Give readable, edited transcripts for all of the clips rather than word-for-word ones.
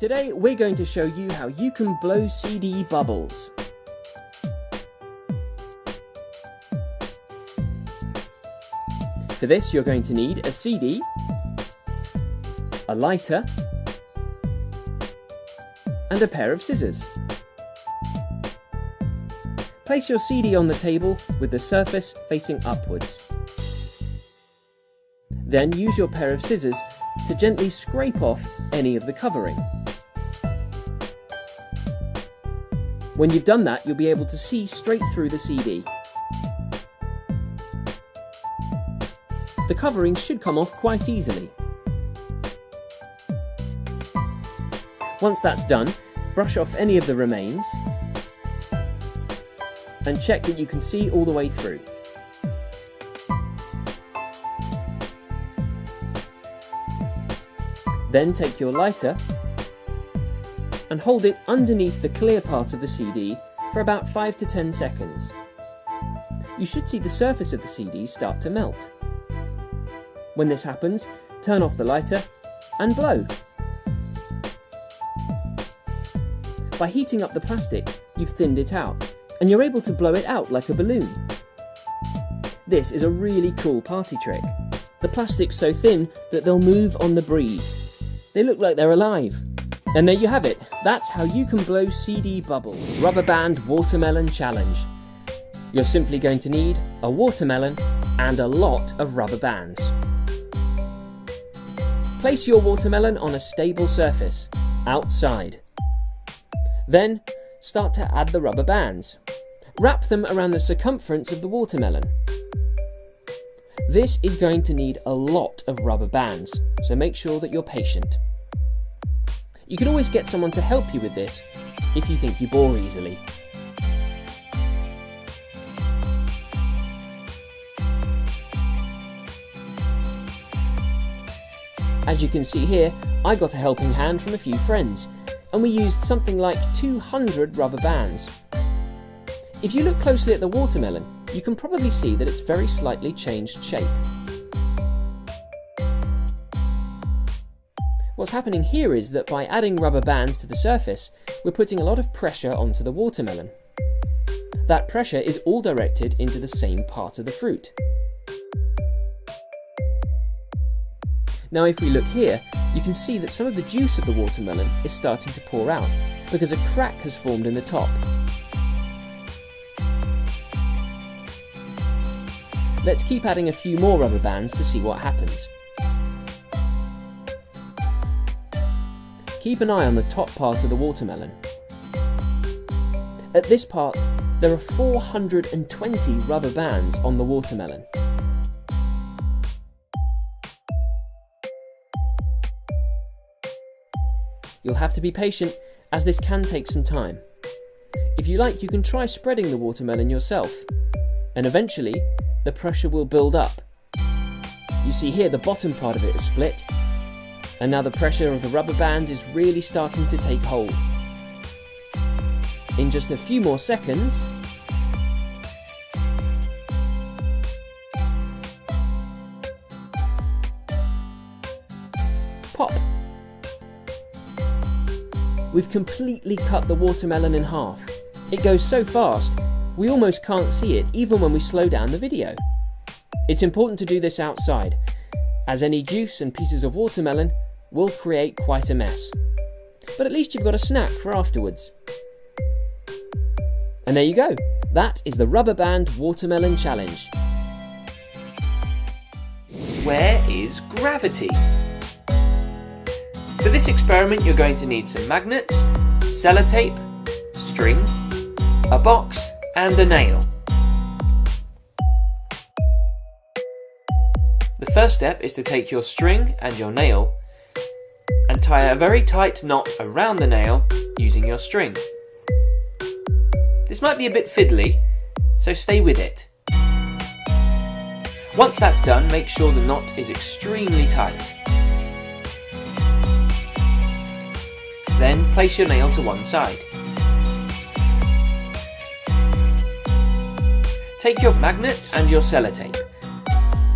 Today we're going to show you how you can blow CD bubbles. For this you're going to need a CD, a lighter, and a pair of scissors. Place your CD on the table with the surface facing upwards. Then use your pair of scissors to gently scrape off any of the covering. When you've done that, you'll be able to see straight through the CD. The covering should come off quite easily. Once that's done, brush off any of the remains and check that you can see all the way through. Then take your lighter and hold it underneath the clear part of the CD for about 5 to 10 seconds. You should see the surface of the CD start to melt. When this happens, turn off the lighter and blow. By heating up the plastic, you've thinned it out, and you're able to blow it out like a balloon. This is a really cool party trick. The plastic's so thin that they'll move on the breeze. They look like they're alive. And there you have it. That's how you can blow CD bubbles. Rubber Band Watermelon Challenge. You're simply going to need a watermelon and a lot of rubber bands. Place your watermelon on a stable surface, outside. Then, start to add the rubber bands. Wrap them around the circumference of the watermelon. This is going to need a lot of rubber bands, so make sure that you're patient. You can always get someone to help you with this if you think you bore easily. As you can see here, I got a helping hand from a few friends, and we used something like 200 rubber bands. If you look closely at the watermelon, you can probably see that it's very slightly changed shape. What's happening here is that by adding rubber bands to the surface, we're putting a lot of pressure onto the watermelon. That pressure is all directed into the same part of the fruit. Now if we look here, you can see that some of the juice of the watermelon is starting to pour out because a crack has formed in the top. Let's keep adding a few more rubber bands to see what happens. Keep an eye on the top part of the watermelon. At this part, there are 420 rubber bands on the watermelon. You'll have to be patient, as this can take some time. If you like, you can try spreading the watermelon yourself, and eventually the pressure will build up. You see here the bottom part of it is split, and now the pressure of the rubber bands is really starting to take hold. In just a few more seconds, pop! We've completely cut the watermelon in half. It goes so fast, we almost can't see it even when we slow down the video. It's important to do this outside, as any juice and pieces of watermelon will create quite a mess. But at least you've got a snack for afterwards. And there you go. That is the Rubber Band Watermelon Challenge. Where is gravity? For this experiment, you're going to need some magnets, sellotape, string, a box, and a nail. The first step is to take your string and your nail and tie a very tight knot around the nail using your string. This might be a bit fiddly, so stay with it. Once that's done, make sure the knot is extremely tight. Then place your nail to one side. Take your magnets and your sellotape.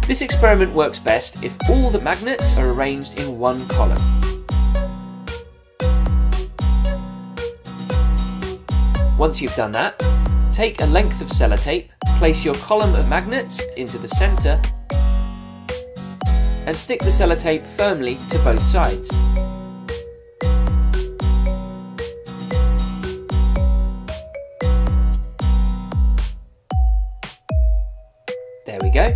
This experiment works best if all the magnets are arranged in one column. Once you've done that, take a length of sellotape, place your column of magnets into the centre, and stick the sellotape firmly to both sides. There we go.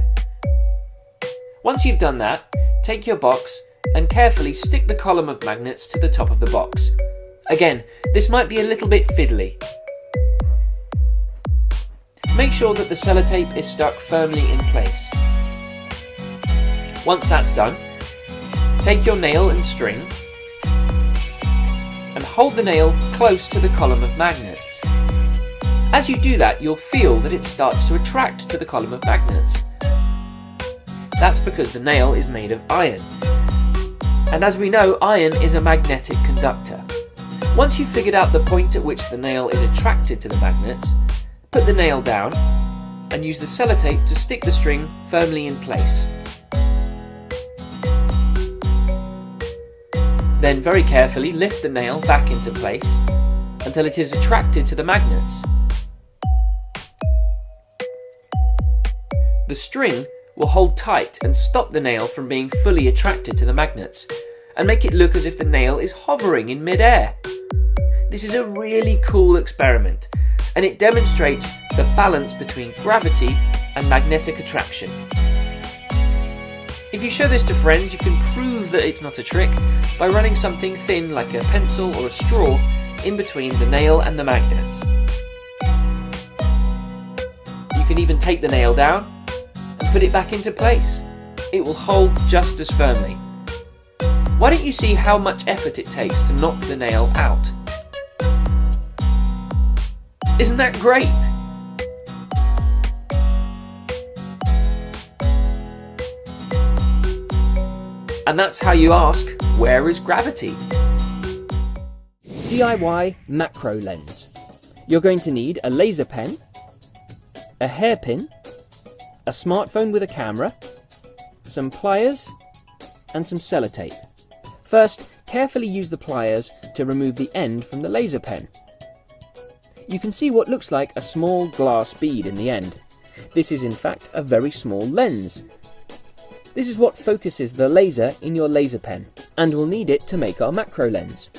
Once you've done that, take your box and carefully stick the column of magnets to the top of the box. Again, this might be a little bit fiddly. Make sure that the sellotape is stuck firmly in place. Once that's done, take your nail and string and hold the nail close to the column of magnets. As you do that, you'll feel that it starts to attract to the column of magnets. That's because the nail is made of iron. And as we know, iron is a magnetic conductor. Once you've figured out the point at which the nail is attracted to the magnets, put the nail down and use the sellotape to stick the string firmly in place. Then very carefully lift the nail back into place until it is attracted to the magnets. The string will hold tight and stop the nail from being fully attracted to the magnets and make it look as if the nail is hovering in mid-air. This is a really cool experiment, and it demonstrates the balance between gravity and magnetic attraction. If you show this to friends, you can prove that it's not a trick by running something thin like a pencil or a straw in between the nail and the magnets. You can even take the nail down and put it back into place. It will hold just as firmly. Why don't you see how much effort it takes to knock the nail out? Isn't that great? And that's how you ask, where is gravity? DIY macro lens. You're going to need a laser pen, a hairpin, a smartphone with a camera, some pliers, and some sellotape. First, carefully use the pliers to remove the end from the laser pen. You can see what looks like a small glass bead in the end. This is in fact a very small lens. This is what focuses the laser in your laser pen, and we'll need it to make our macro lens.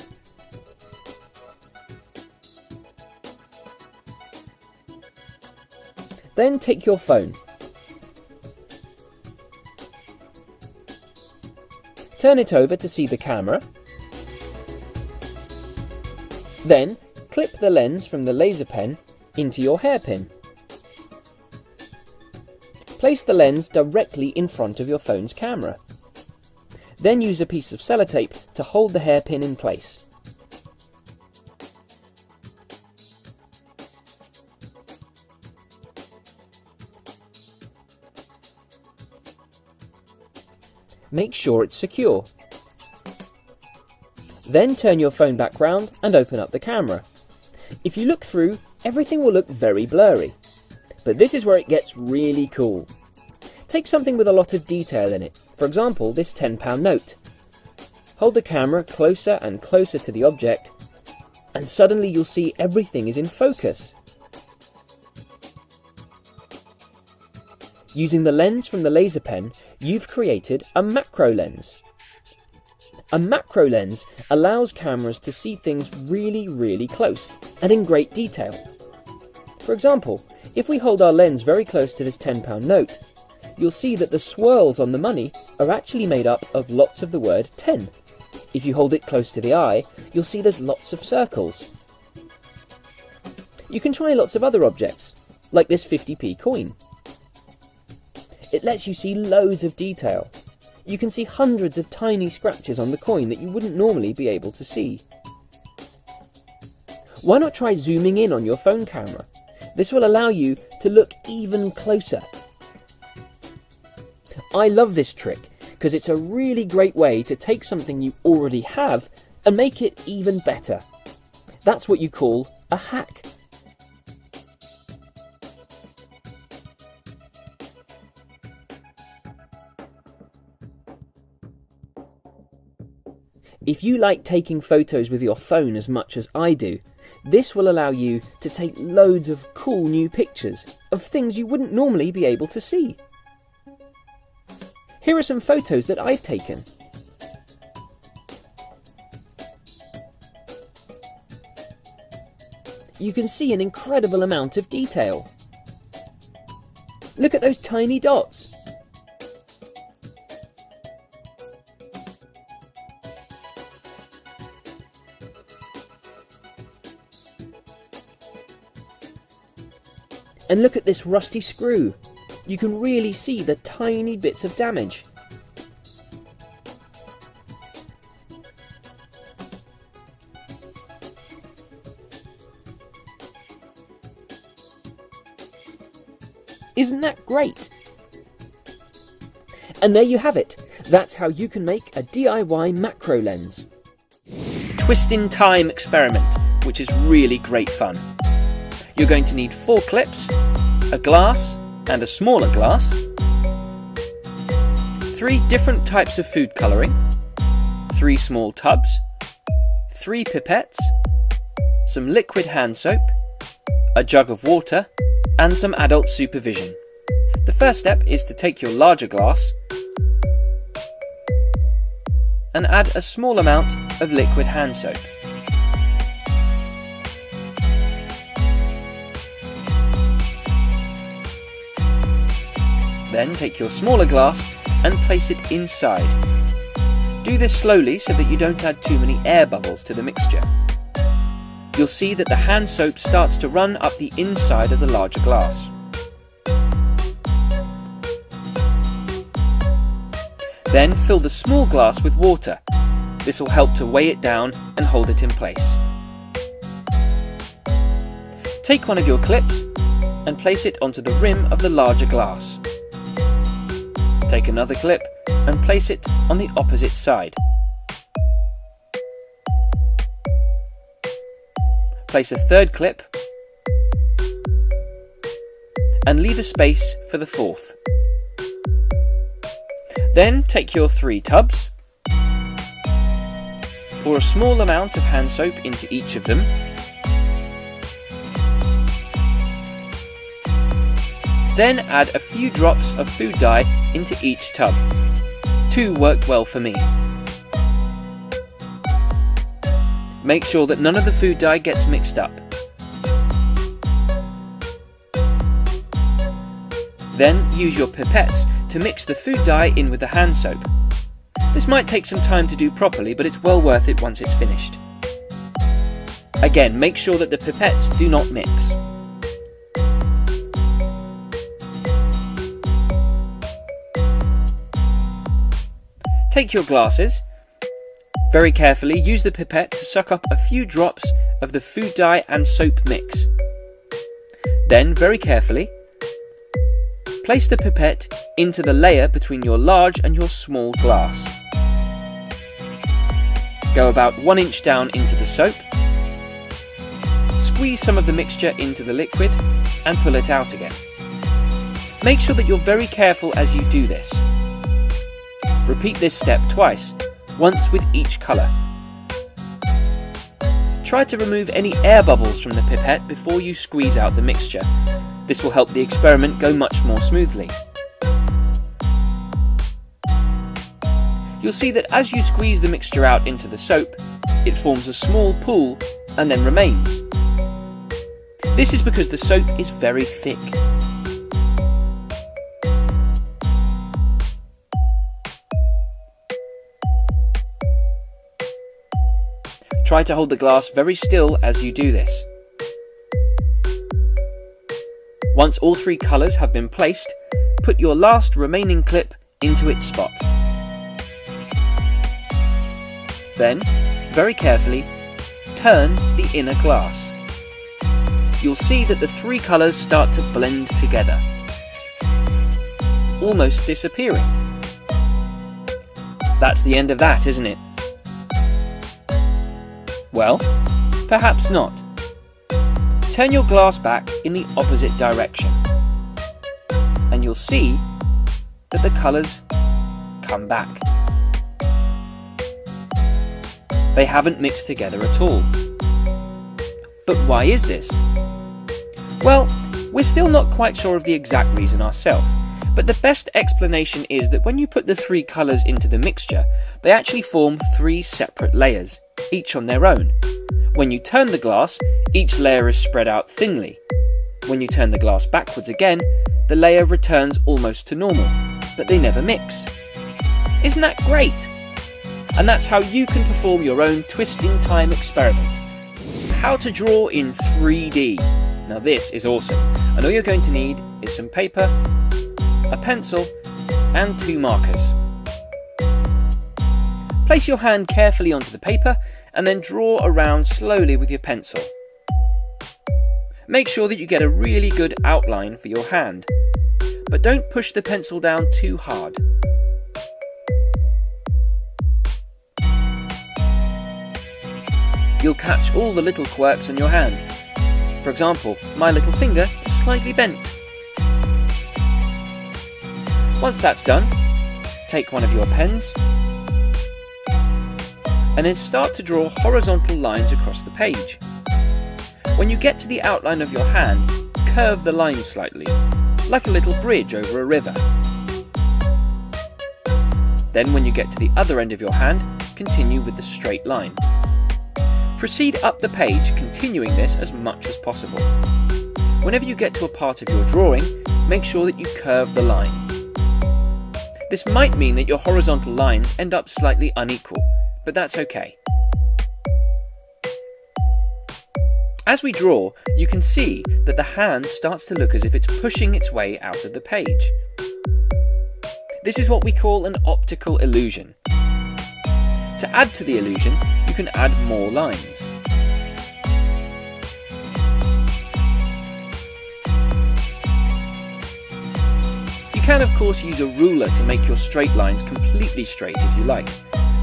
Then take your phone. Turn it over to see the camera. Then clip the lens from the laser pen into your hairpin. Place the lens directly in front of your phone's camera. Then use a piece of sellotape to hold the hairpin in place. Make sure it's secure. Then turn your phone back round and open up the camera. If you look through, everything will look very blurry. But this is where it gets really cool. Take something with a lot of detail in it, for example this £10 note. Hold the camera closer and closer to the object, and suddenly you'll see everything is in focus. Using the lens from the laser pen, you've created a macro lens. A macro lens allows cameras to see things really, really close and in great detail. For example, if we hold our lens very close to this £10 note, you'll see that the swirls on the money are actually made up of lots of the word 10. If you hold it close to the eye, you'll see there's lots of circles. You can try lots of other objects, like this 50p coin. It lets you see loads of detail. You can see hundreds of tiny scratches on the coin that you wouldn't normally be able to see. Why not try zooming in on your phone camera? This will allow you to look even closer. I love this trick because it's a really great way to take something you already have and make it even better. That's what you call a hack. If you like taking photos with your phone as much as I do, This will allow you to take loads of cool new pictures of things you wouldn't normally be able to see. Here are some photos that I've taken. You can see an incredible amount of detail. Look at those tiny dots. And look at this rusty screw. You can really see the tiny bits of damage. Isn't that great? And there you have it. That's how you can make a DIY macro lens. Twist in time experiment, which is really great fun. You're going to need 4 clips, a glass and a smaller glass, 3 different types of food colouring, 3 small tubs, 3 pipettes, some liquid hand soap, a jug of water, and some adult supervision. The first step is to take your larger glass and add a small amount of liquid hand soap. Then take your smaller glass and place it inside. Do this slowly so that you don't add too many air bubbles to the mixture. You'll see that the hand soap starts to run up the inside of the larger glass. Then fill the small glass with water. This will help to weigh it down and hold it in place. Take one of your clips and place it onto the rim of the larger glass. Take another clip and place it on the opposite side. Place a third clip and leave a space for the fourth. Then take your 3 tubs, pour a small amount of hand soap into each of them, then add a few drops of food dye into each tub. 2 worked well for me. Make sure that none of the food dye gets mixed up. Then use your pipettes to mix the food dye in with the hand soap. This might take some time to do properly, but it's well worth it once it's finished. Again, make sure that the pipettes do not mix. Take your glasses. Very carefully use the pipette to suck up a few drops of the food dye and soap mix. Then, very carefully, place the pipette into the layer between your large and your small glass. Go about 1 inch down into the soap. Squeeze some of the mixture into the liquid and pull it out again. Make sure that you're very careful as you do this. Repeat this step twice, once with each colour. Try to remove any air bubbles from the pipette before you squeeze out the mixture. This will help the experiment go much more smoothly. You'll see that as you squeeze the mixture out into the soap, it forms a small pool and then remains. This is because the soap is very thick. Try to hold the glass very still as you do this. Once all 3 colours have been placed, put your last remaining clip into its spot. Then, very carefully, turn the inner glass. You'll see that the 3 colours start to blend together, almost disappearing. That's the end of that, isn't it? Well, perhaps not. Turn your glass back in the opposite direction, and you'll see that the colours come back. They haven't mixed together at all. But why is this? Well, we're still not quite sure of the exact reason ourselves, but the best explanation is that when you put the three colours into the mixture, they actually form three separate layers, each on their own. When you turn the glass, each layer is spread out thinly. When you turn the glass backwards again, the layer returns almost to normal, but they never mix. Isn't that great? And that's how you can perform your own twisting time experiment. How to draw in 3D. Now this is awesome, and all you're going to need is some paper, a pencil, and 2 markers. Place your hand carefully onto the paper and then draw around slowly with your pencil. Make sure that you get a really good outline for your hand, but don't push the pencil down too hard. You'll catch all the little quirks on your hand. For example, my little finger is slightly bent. Once that's done, take one of your pens and then start to draw horizontal lines across the page. When you get to the outline of your hand, curve the line slightly, like a little bridge over a river. Then when you get to the other end of your hand, continue with the straight line. Proceed up the page, continuing this as much as possible. Whenever you get to a part of your drawing, make sure that you curve the line. This might mean that your horizontal lines end up slightly unequal, but that's okay. As we draw, you can see that the hand starts to look as if it's pushing its way out of the page. This is what we call an optical illusion. To add to the illusion, you can add more lines. You can of course use a ruler to make your straight lines completely straight if you like,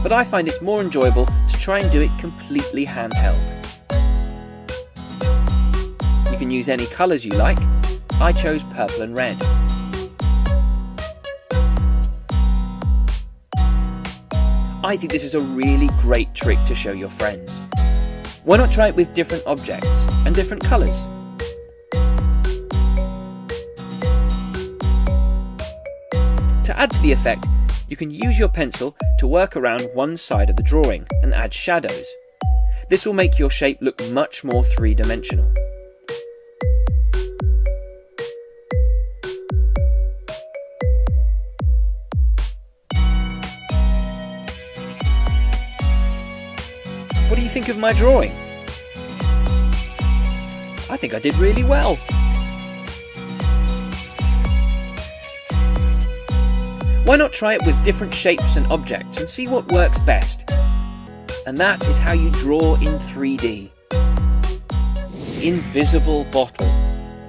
but I find it's more enjoyable to try and do it completely handheld. You can use any colours you like. I chose purple and red. I think this is a really great trick to show your friends. Why not try it with different objects and different colours? To add to the effect, you can use your pencil to work around one side of the drawing and add shadows. This will make your shape look much more three-dimensional. What do you think of my drawing? I think I did really well. Why not try it with different shapes and objects and see what works best? And that is how you draw in 3D. Invisible bottle.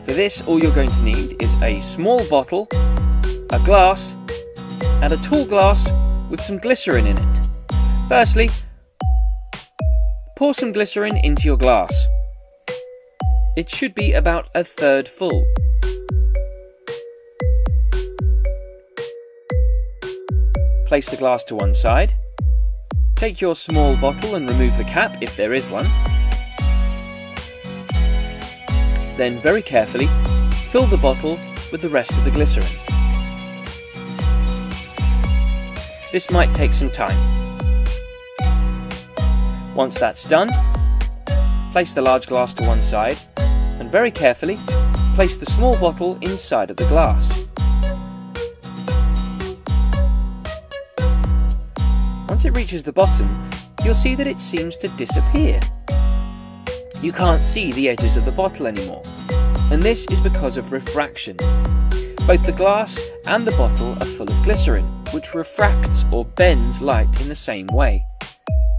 For this, all you're going to need is a small bottle, a glass, and a tall glass with some glycerin in it. Firstly, pour some glycerin into your glass. It should be about 1/3 full. Place the glass to one side. Take your small bottle and remove the cap if there is one. Then very carefully fill the bottle with the rest of the glycerin. This might take some time. Once that's done, place the large glass to one side and very carefully place the small bottle inside of the glass. Once it reaches the bottom, you'll see that it seems to disappear. You can't see the edges of the bottle anymore, and this is because of refraction. Both the glass and the bottle are full of glycerin, which refracts or bends light in the same way.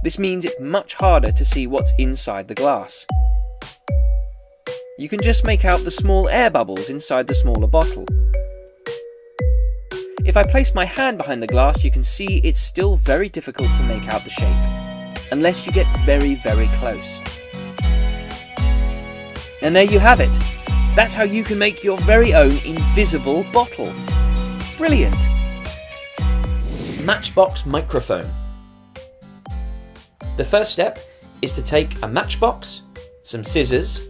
This means it's much harder to see what's inside the glass. You can just make out the small air bubbles inside the smaller bottle. If I place my hand behind the glass, you can see it's still very difficult to make out the shape, unless you get very, very close. And there you have it. That's how you can make your very own invisible bottle. Brilliant! Matchbox microphone. The first step is to take a matchbox, some scissors,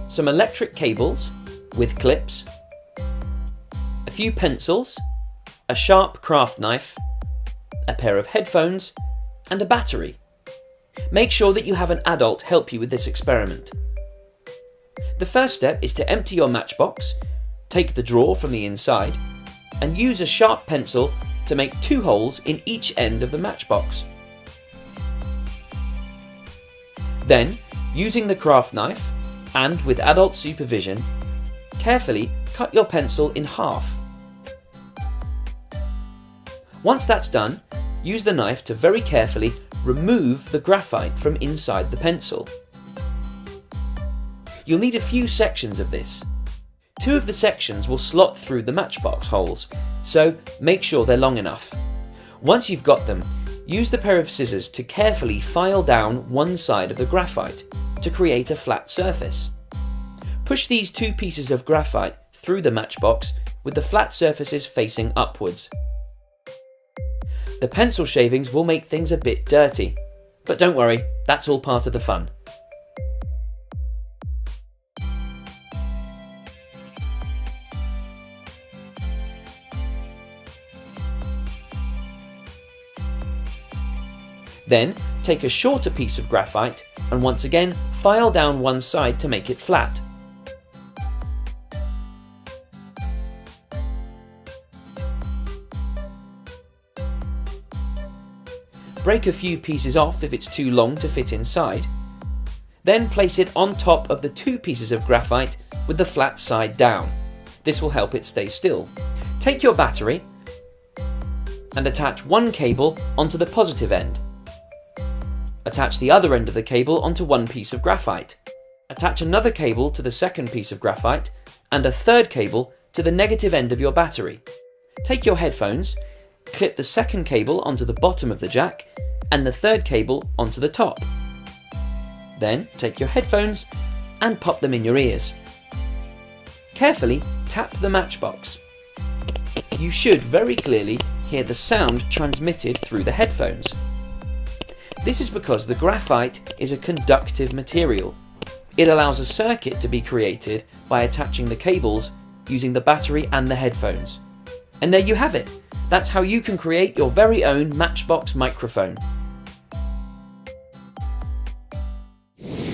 some electric cables with clips, a few pencils, a sharp craft knife, a pair of headphones, and a battery. Make sure that you have an adult help you with this experiment. The first step is to empty your matchbox, take the drawer from the inside, and use a sharp pencil to make 2 holes in each end of the matchbox. Then, using the craft knife, and with adult supervision, carefully cut your pencil in half. Once that's done, use the knife to very carefully remove the graphite from inside the pencil. You'll need a few sections of this. 2 of the sections will slot through the matchbox holes, so make sure they're long enough. Once you've got them, use the pair of scissors to carefully file down one side of the graphite to create a flat surface. Push these 2 pieces of graphite through the matchbox with the flat surfaces facing upwards. The pencil shavings will make things a bit dirty, but don't worry, that's all part of the fun. Then, take a shorter piece of graphite and once again file down one side to make it flat. Break a few pieces off if it's too long to fit inside. Then place it on top of the 2 pieces of graphite with the flat side down. This will help it stay still. Take your battery and attach one cable onto the positive end. Attach the other end of the cable onto one piece of graphite. Attach another cable to the second piece of graphite and a third cable to the negative end of your battery. Take your headphones, clip the second cable onto the bottom of the jack and the third cable onto the top. Then take your headphones and pop them in your ears. Carefully tap the matchbox. You should very clearly hear the sound transmitted through the headphones. This is because the graphite is a conductive material. It allows a circuit to be created by attaching the cables using the battery and the headphones. And there you have it. That's how you can create your very own Matchbox microphone.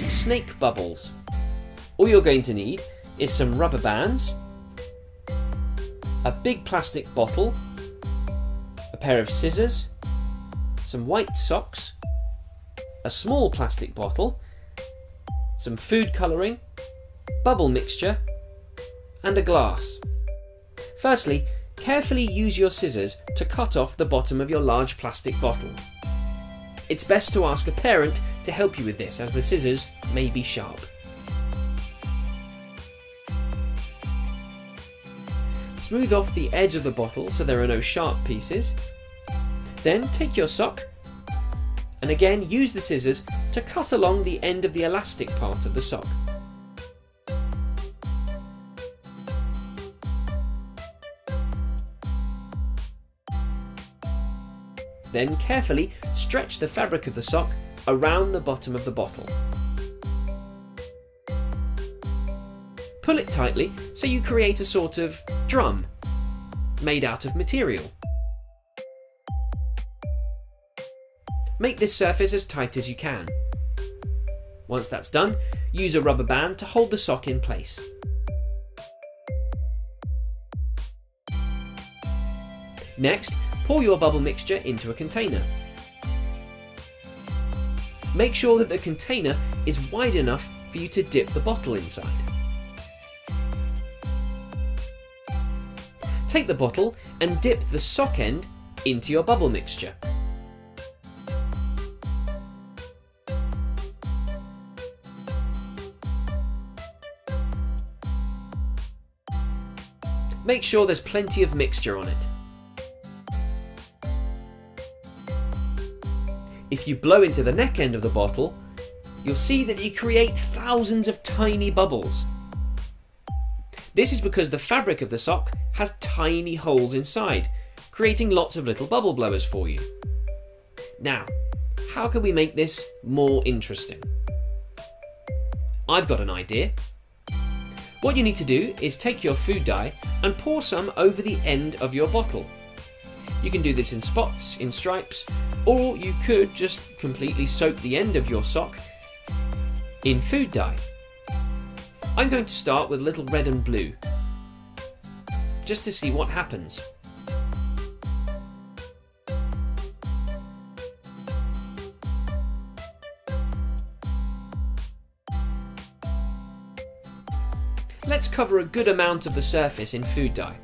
Snake bubbles. All you're going to need is some rubber bands, a big plastic bottle, a pair of scissors, some white socks, a small plastic bottle, some food colouring, bubble mixture, and a glass. Firstly, carefully use your scissors to cut off the bottom of your large plastic bottle. It's best to ask a parent to help you with this, as the scissors may be sharp. Smooth off the edge of the bottle so there are no sharp pieces. Then take your sock and again use the scissors to cut along the end of the elastic part of the sock. Then carefully stretch the fabric of the sock around the bottom of the bottle. Pull it tightly so you create a sort of drum made out of material. Make this surface as tight as you can. Once that's done, use a rubber band to hold the sock in place. Next, pour your bubble mixture into a container. Make sure that the container is wide enough for you to dip the bottle inside. Take the bottle and dip the sock end into your bubble mixture. Make sure there's plenty of mixture on it. If you blow into the neck end of the bottle, you'll see that you create thousands of tiny bubbles. This is because the fabric of the sock has tiny holes inside, creating lots of little bubble blowers for you. Now, how can we make this more interesting? I've got an idea. What you need to do is take your food dye and pour some over the end of your bottle. You can do this in spots, in stripes, or you could just completely soak the end of your sock in food dye. I'm going to start with a little red and blue, just to see what happens. Let's cover a good amount of the surface in food dye.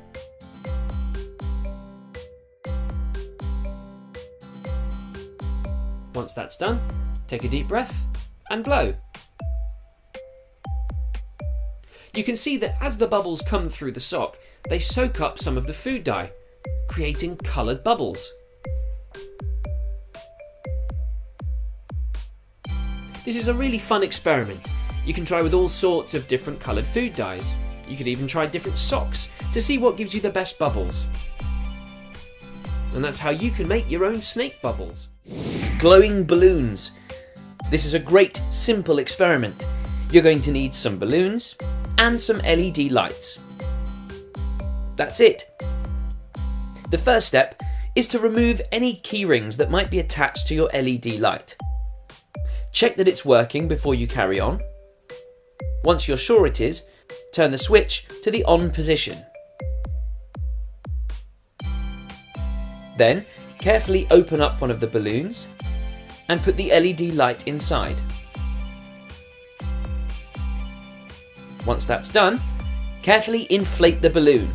Once that's done, take a deep breath and blow. You can see that as the bubbles come through the sock, they soak up some of the food dye, creating coloured bubbles. This is a really fun experiment. You can try with all sorts of different coloured food dyes. You could even try different socks to see what gives you the best bubbles. And that's how you can make your own snake bubbles. Glowing balloons. This is a great, simple experiment. You're going to need some balloons and some LED lights. That's it. The first step is to remove any key rings that might be attached to your LED light. Check that it's working before you carry on. Once you're sure it is, turn the switch to the on position. Then, carefully open up one of the balloons and put the LED light inside. Once that's done, carefully inflate the balloon.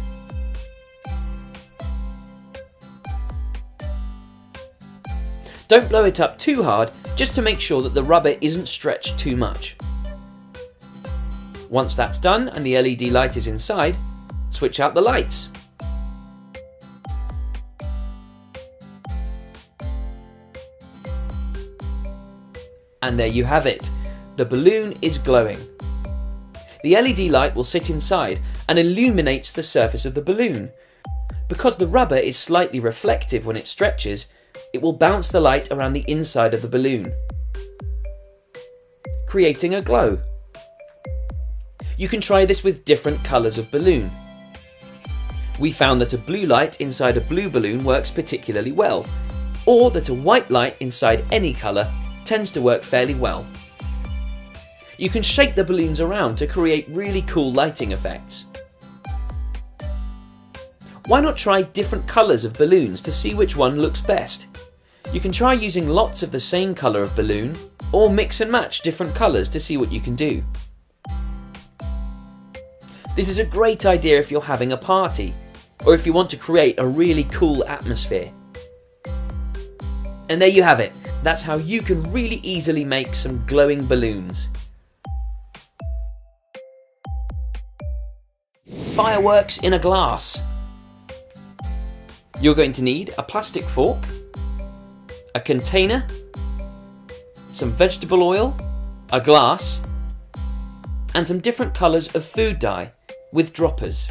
Don't blow it up too hard, just to make sure that the rubber isn't stretched too much. Once that's done and the LED light is inside, switch out the lights. And there you have it. The balloon is glowing. The LED light will sit inside and illuminates the surface of the balloon. Because the rubber is slightly reflective when it stretches, it will bounce the light around the inside of the balloon, creating a glow. You can try this with different colours of balloon. We found that a blue light inside a blue balloon works particularly well, or that a white light inside any colour tends to work fairly well. You can shake the balloons around to create really cool lighting effects. Why not try different colours of balloons to see which one looks best? You can try using lots of the same colour of balloon, or mix and match different colours to see what you can do. This is a great idea if you're having a party, or if you want to create a really cool atmosphere. And there you have it. That's how you can really easily make some glowing balloons. Fireworks in a glass. You're going to need a plastic fork, a container, some vegetable oil, a glass, and some different colours of food dye with droppers.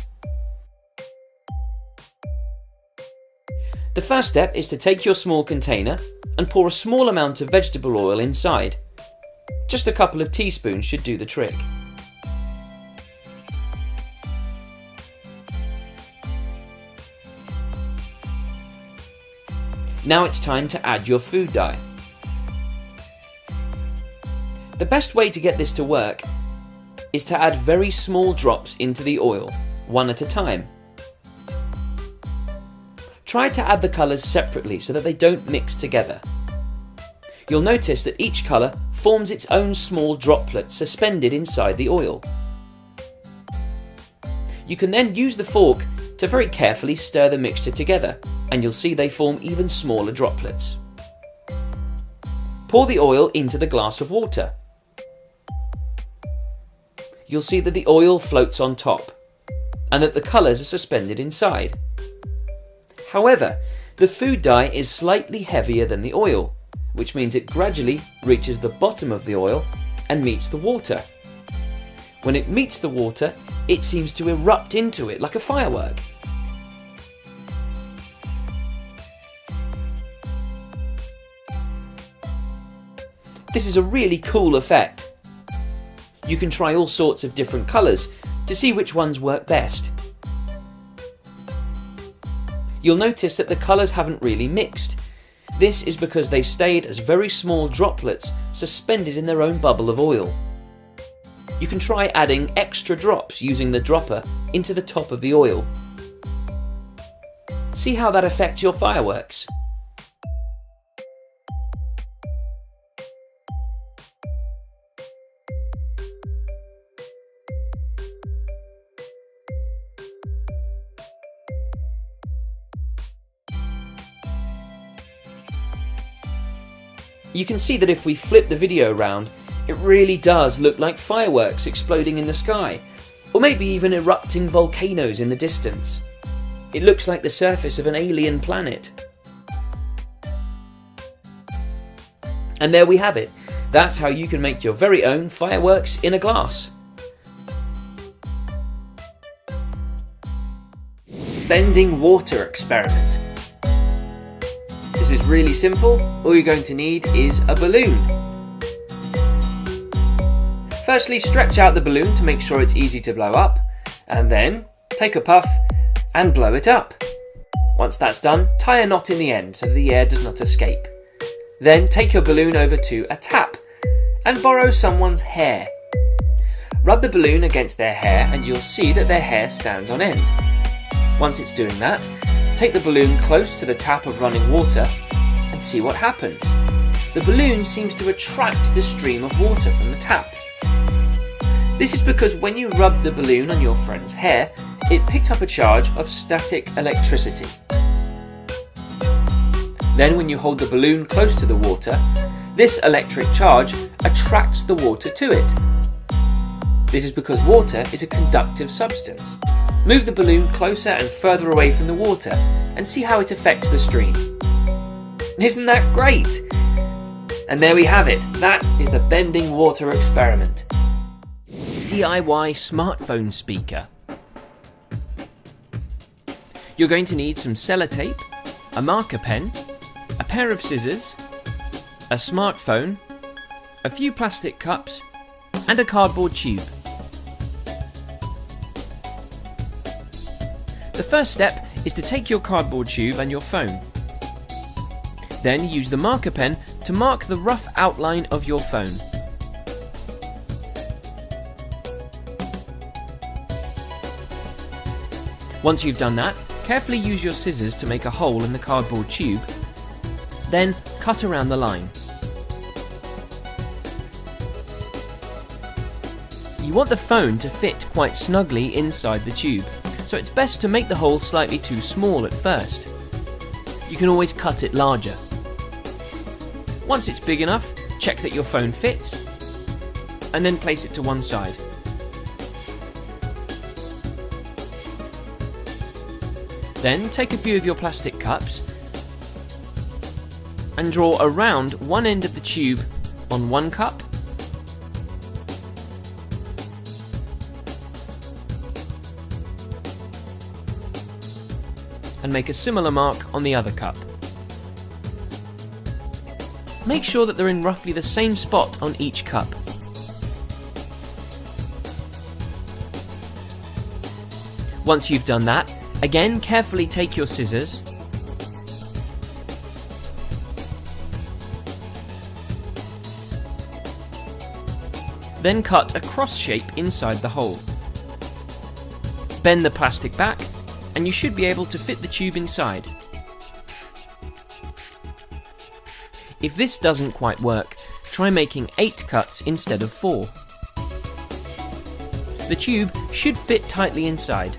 The first step is to take your small container and pour a small amount of vegetable oil inside. Just a couple of teaspoons should do the trick. Now it's time to add your food dye. The best way to get this to work is to add very small drops into the oil, one at a time. Try to add the colours separately so that they don't mix together. You'll notice that each colour forms its own small droplet suspended inside the oil. You can then use the fork to very carefully stir the mixture together, and you'll see they form even smaller droplets. Pour the oil into the glass of water. You'll see that the oil floats on top, and that the colours are suspended inside. However, the food dye is slightly heavier than the oil, which means it gradually reaches the bottom of the oil and meets the water. When it meets the water, it seems to erupt into it like a firework. This is a really cool effect. You can try all sorts of different colours to see which ones work best. You'll notice that the colours haven't really mixed. This is because they stayed as very small droplets suspended in their own bubble of oil. You can try adding extra drops using the dropper into the top of the oil. See how that affects your fireworks. You can see that if we flip the video around, it really does look like fireworks exploding in the sky, or maybe even erupting volcanoes in the distance. It looks like the surface of an alien planet. And there we have it. That's how you can make your very own fireworks in a glass. Bending water experiment. This is really simple. All you're going to need is a balloon. Firstly, stretch out the balloon to make sure it's easy to blow up, and then take a puff and blow it up. Once that's done, tie a knot in the end so the air does not escape. Then take your balloon over to a tap and borrow someone's hair. Rub the balloon against their hair and you'll see that their hair stands on end. Once it's doing that, take the balloon close to the tap of running water and see what happens. The balloon seems to attract the stream of water from the tap. This is because when you rubbed the balloon on your friend's hair, it picked up a charge of static electricity. Then when you hold the balloon close to the water, this electric charge attracts the water to it. This is because water is a conductive substance. Move the balloon closer and further away from the water and see how it affects the stream. Isn't that great? And there we have it. That is the bending water experiment. DIY smartphone speaker. You're going to need some sellotape, a marker pen, a pair of scissors, a smartphone, a few plastic cups, and a cardboard tube. The first step is to take your cardboard tube and your phone. Then use the marker pen to mark the rough outline of your phone. Once you've done that, carefully use your scissors to make a hole in the cardboard tube. Then cut around the line. You want the phone to fit quite snugly inside the tube, so it's best to make the hole slightly too small at first. You can always cut it larger. Once it's big enough, check that your phone fits, and then place it to one side. Then take a few of your plastic cups and draw around one end of the tube on one cup, and make a similar mark on the other cup. Make sure that they're in roughly the same spot on each cup. Once you've done that, again carefully take your scissors then cut a cross shape inside the hole. Bend the plastic back and you should be able to fit the tube inside. If this doesn't quite work, try making 8 cuts instead of 4. The tube should fit tightly inside.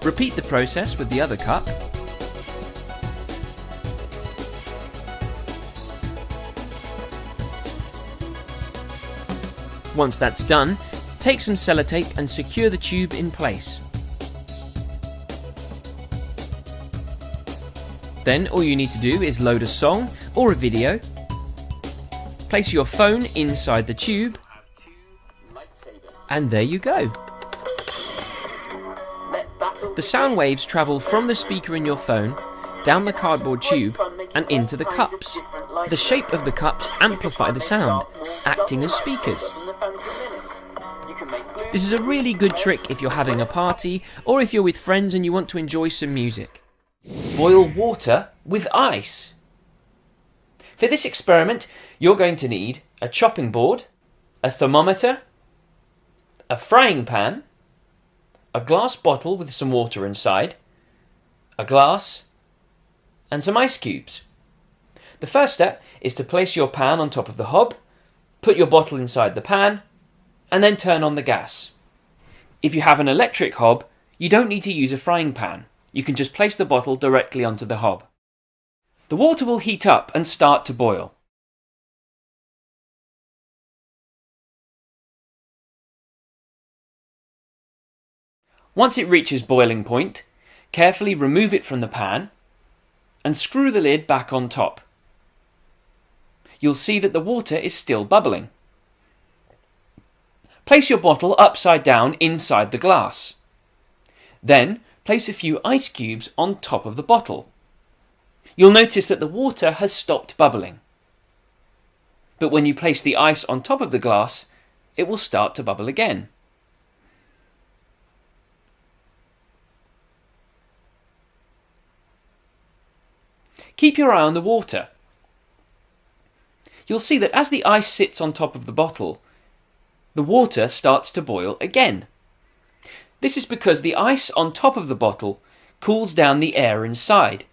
Repeat the process with the other cup. Once that's done, take some sellotape and secure the tube in place. Then all you need to do is load a song or a video, place your phone inside the tube, and there you go. The sound waves travel from the speaker in your phone, down the cardboard tube, and into the cups. The shape of the cups amplify the sound, acting as speakers. This is a really good trick if you're having a party or if you're with friends and you want to enjoy some music. Boil water with ice. For this experiment, you're going to need a chopping board, a thermometer, a frying pan, a glass bottle with some water inside, a glass, and some ice cubes. The first step is to place your pan on top of the hob, put your bottle inside the pan, and then turn on the gas. If you have an electric hob, you don't need to use a frying pan. You can just place the bottle directly onto the hob. The water will heat up and start to boil. Once it reaches boiling point, carefully remove it from the pan and screw the lid back on top. You'll see that the water is still bubbling. Place your bottle upside down inside the glass. Then place a few ice cubes on top of the bottle. You'll notice that the water has stopped bubbling. But when you place the ice on top of the glass, it will start to bubble again. Keep your eye on the water. You'll see that as the ice sits on top of the bottle, the water starts to boil again. This is because the ice on top of the bottle cools down the air inside.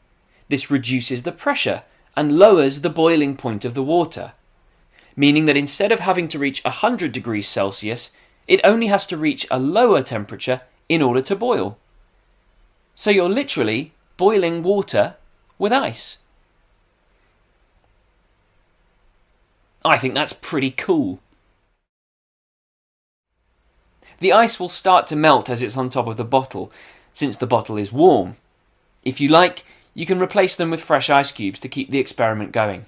This reduces the pressure and lowers the boiling point of the water, meaning that instead of having to reach 100 degrees Celsius, it only has to reach a lower temperature in order to boil. So you're literally boiling water with ice. I think that's pretty cool. The ice will start to melt as it's on top of the bottle, since the bottle is warm. If you like, you can replace them with fresh ice cubes to keep the experiment going.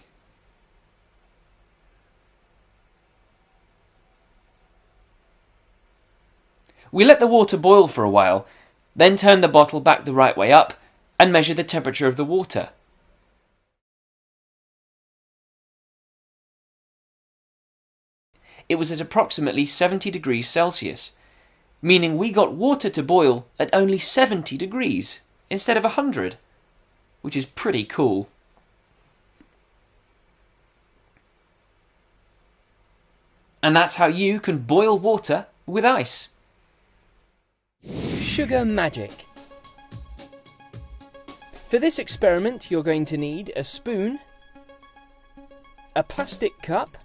We let the water boil for a while, then turn the bottle back the right way up and measure the temperature of the water. It was at approximately 70 degrees Celsius, meaning we got water to boil at only 70 degrees instead of 100, which is pretty cool. And that's how you can boil water with ice. Sugar magic. For this experiment, you're going to need a spoon, a plastic cup,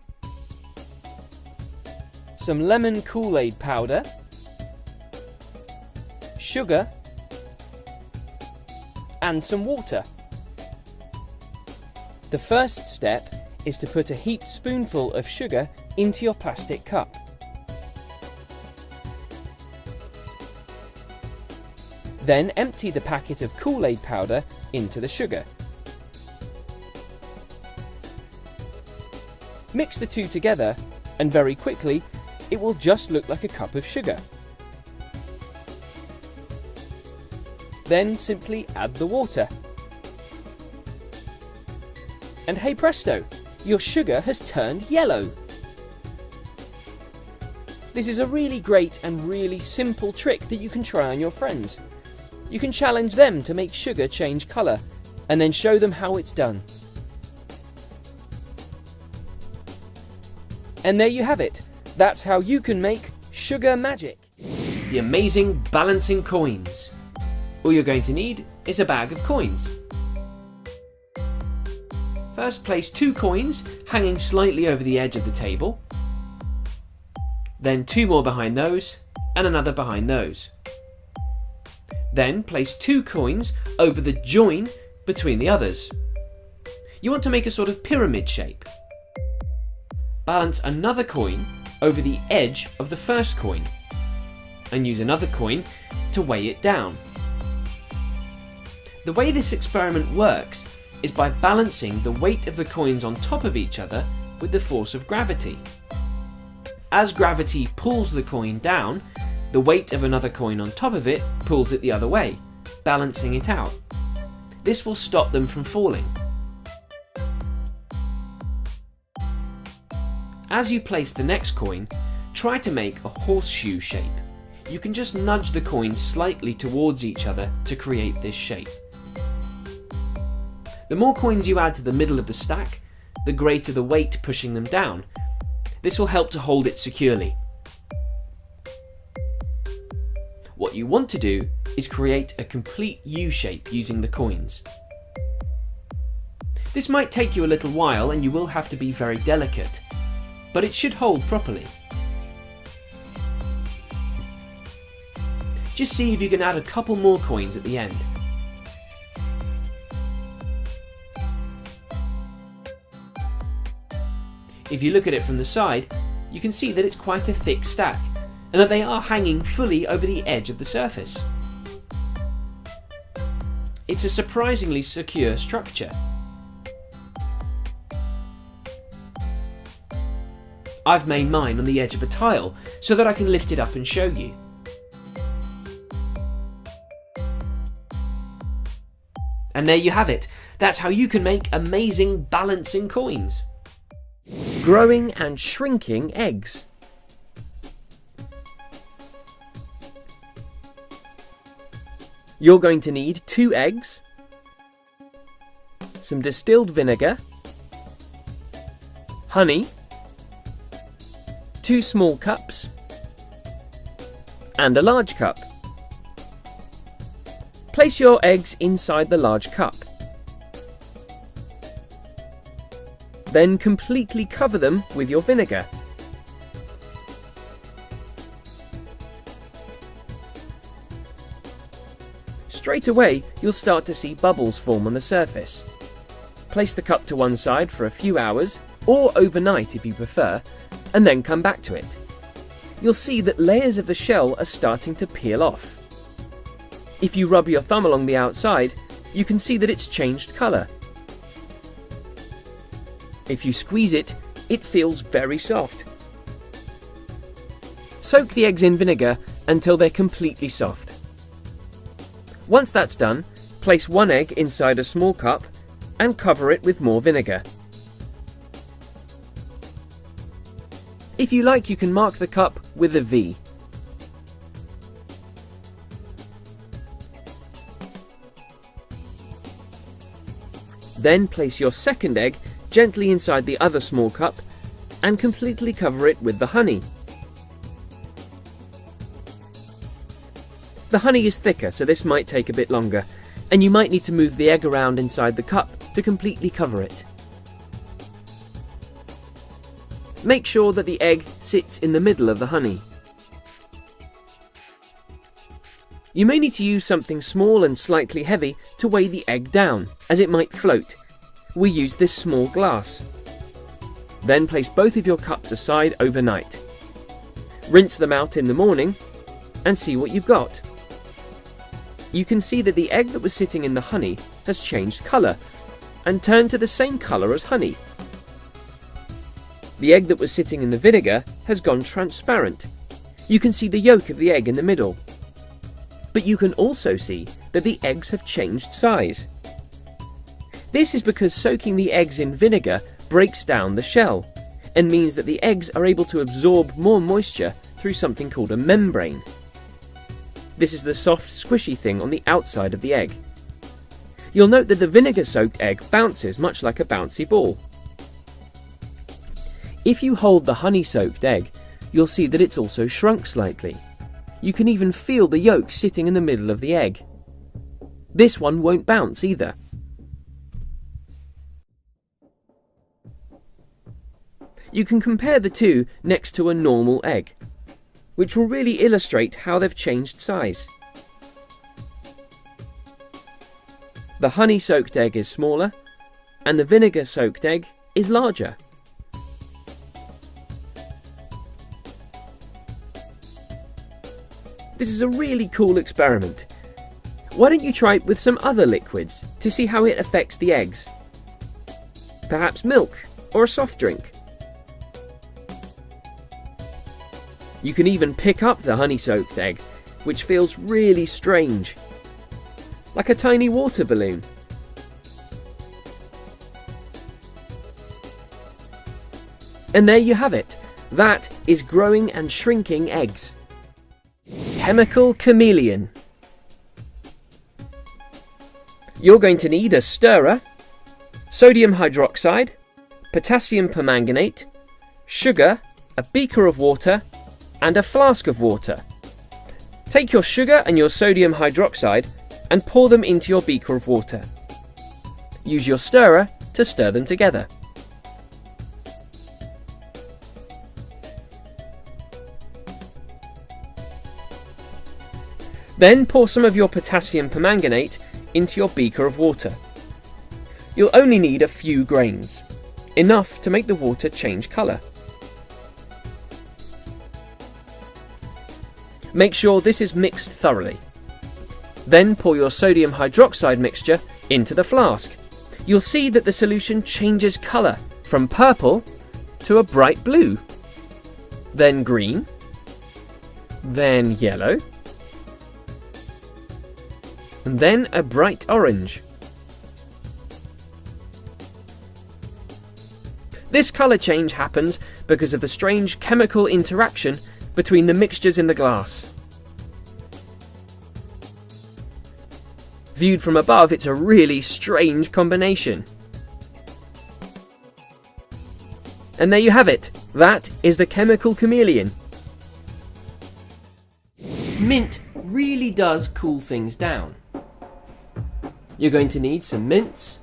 some lemon Kool-Aid powder, sugar, and some water. The first step is to put a heaped spoonful of sugar into your plastic cup. Then empty the packet of Kool-Aid powder into the sugar. Mix the two together and very quickly it will just look like a cup of sugar. Then simply add the water. And hey presto, your sugar has turned yellow. This is a really great and really simple trick that you can try on your friends. You can challenge them to make sugar change colour and then show them how it's done. And there you have it. That's how you can make sugar magic. The amazing balancing coins. All you're going to need is a bag of coins. First, place 2 coins hanging slightly over the edge of the table. Then 2 more behind those, and another behind those. Then place 2 coins over the join between the others. You want to make a sort of pyramid shape. Balance another coin over the edge of the first coin, and use another coin to weigh it down. The way this experiment works is by balancing the weight of the coins on top of each other with the force of gravity. As gravity pulls the coin down, the weight of another coin on top of it pulls it the other way, balancing it out. This will stop them from falling. As you place the next coin, try to make a horseshoe shape. You can just nudge the coins slightly towards each other to create this shape. The more coins you add to the middle of the stack, the greater the weight pushing them down. This will help to hold it securely. What you want to do is create a complete U shape using the coins. This might take you a little while and you will have to be very delicate, but it should hold properly. Just see if you can add a couple more coins at the end. If you look at it from the side, you can see that it's quite a thick stack and that they are hanging fully over the edge of the surface. It's a surprisingly secure structure. I've made mine on the edge of a tile so that I can lift it up and show you. And there you have it. That's how you can make amazing balancing coins. Growing and shrinking eggs. You're going to need 2 eggs, some distilled vinegar, honey, 2 small cups, and a large cup. Place your eggs inside the large cup. Then completely cover them with your vinegar. Straight away, you'll start to see bubbles form on the surface. Place the cup to one side for a few hours, or overnight if you prefer, and then come back to it. You'll see that layers of the shell are starting to peel off. If you rub your thumb along the outside, you can see that it's changed colour. If you squeeze it, it feels very soft. Soak the eggs in vinegar until they're completely soft. Once that's done, place 1 egg inside a small cup and cover it with more vinegar. If you like, you can mark the cup with a V. Then place your second egg gently inside the other small cup and completely cover it with the honey. The honey is thicker, so this might take a bit longer, and you might need to move the egg around inside the cup to completely cover it. Make sure that the egg sits in the middle of the honey. You may need to use something small and slightly heavy to weigh the egg down, as it might float. We use this small glass. Then place both of your cups aside overnight. Rinse them out in the morning and see what you've got. You can see that the egg that was sitting in the honey has changed colour and turned to the same colour as honey. The egg that was sitting in the vinegar has gone transparent. You can see the yolk of the egg in the middle. But you can also see that the eggs have changed size. This is because soaking the eggs in vinegar breaks down the shell and means that the eggs are able to absorb more moisture through something called a membrane. This is the soft, squishy thing on the outside of the egg. You'll note that the vinegar-soaked egg bounces much like a bouncy ball. If you hold the honey-soaked egg, you'll see that it's also shrunk slightly. You can even feel the yolk sitting in the middle of the egg. This one won't bounce either. You can compare the two next to a normal egg, which will really illustrate how they've changed size. The honey-soaked egg is smaller, and the vinegar-soaked egg is larger. This is a really cool experiment. Why don't you try it with some other liquids to see how it affects the eggs? Perhaps milk or a soft drink. You can even pick up the honey-soaked egg, which feels really strange, like a tiny water balloon. And there you have it. That is growing and shrinking eggs. Chemical chameleon. You're going to need a stirrer, sodium hydroxide, potassium permanganate, sugar, a beaker of water, and a flask of water. Take your sugar and your sodium hydroxide and pour them into your beaker of water. Use your stirrer to stir them together. Then pour some of your potassium permanganate into your beaker of water. You'll only need a few grains, enough to make the water change colour. Make sure this is mixed thoroughly. Then pour your sodium hydroxide mixture into the flask. You'll see that the solution changes colour from purple to a bright blue, then green, then yellow, and then a bright orange. This colour change happens because of the strange chemical interaction between the mixtures in the glass. Viewed from above, it's a really strange combination. And there you have it. That is the chemical chameleon. Mint really does cool things down. You're going to need some mints,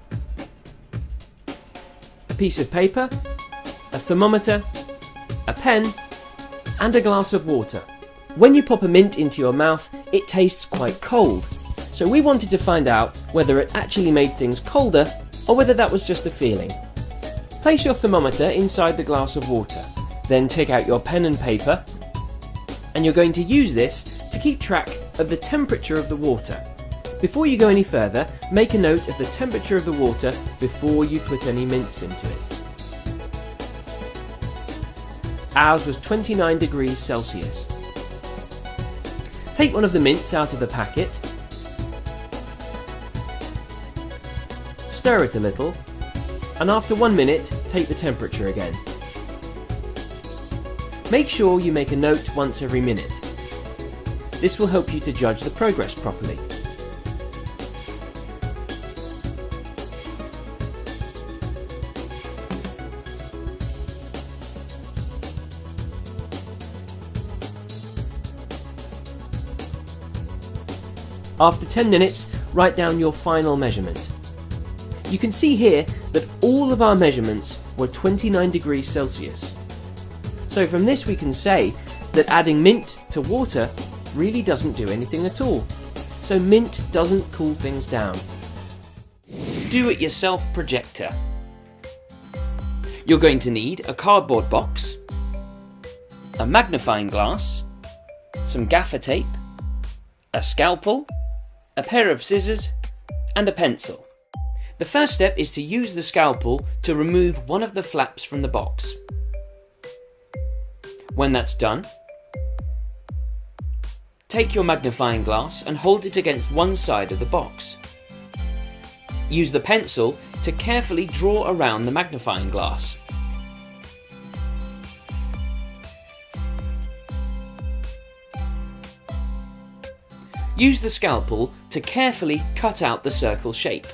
a piece of paper, a thermometer, a pen, and a glass of water. When you pop a mint into your mouth, it tastes quite cold. So we wanted to find out whether it actually made things colder or whether that was just a feeling. Place your thermometer inside the glass of water. Then take out your pen and paper, and you're going to use this to keep track of the temperature of the water. Before you go any further, make a note of the temperature of the water before you put any mints into it. Ours was 29 degrees Celsius. Take one of the mints out of the packet, stir it a little, and after 1 minute, take the temperature again. Make sure you make a note once every minute. This will help you to judge the progress properly. After 10 minutes, write down your final measurement. You can see here that all of our measurements were 29 degrees Celsius. So from this we can say that adding mint to water really doesn't do anything at all. So mint doesn't cool things down. Do-it-yourself projector. You're going to need a cardboard box, a magnifying glass, some gaffer tape, a scalpel, a pair of scissors, and a pencil. The first step is to use the scalpel to remove one of the flaps from the box. When that's done, take your magnifying glass and hold it against one side of the box. Use the pencil to carefully draw around the magnifying glass. Use the scalpel to carefully cut out the circle shape.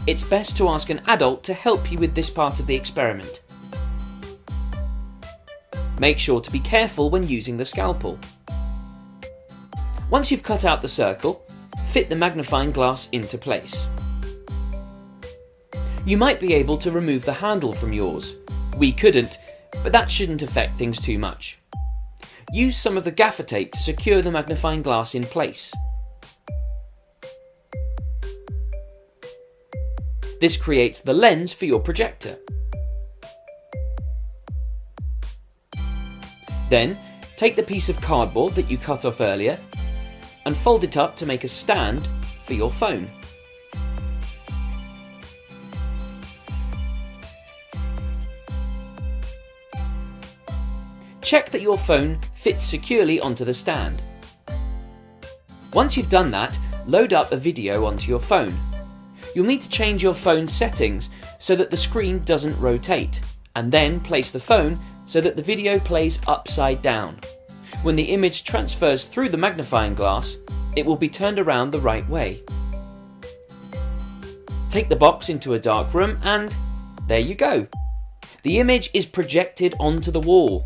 It's best to ask an adult to help you with this part of the experiment. Make sure to be careful when using the scalpel. Once you've cut out the circle, fit the magnifying glass into place. You might be able to remove the handle from yours. We couldn't, but that shouldn't affect things too much. Use some of the gaffer tape to secure the magnifying glass in place. This creates the lens for your projector. Then, take the piece of cardboard that you cut off earlier and fold it up to make a stand for your phone. Check that your phone fits securely onto the stand. Once you've done that, load up a video onto your phone. You'll need to change your phone's settings so that the screen doesn't rotate, and then place the phone so that the video plays upside down. When the image transfers through the magnifying glass, it will be turned around the right way. Take the box into a dark room and there you go. The image is projected onto the wall,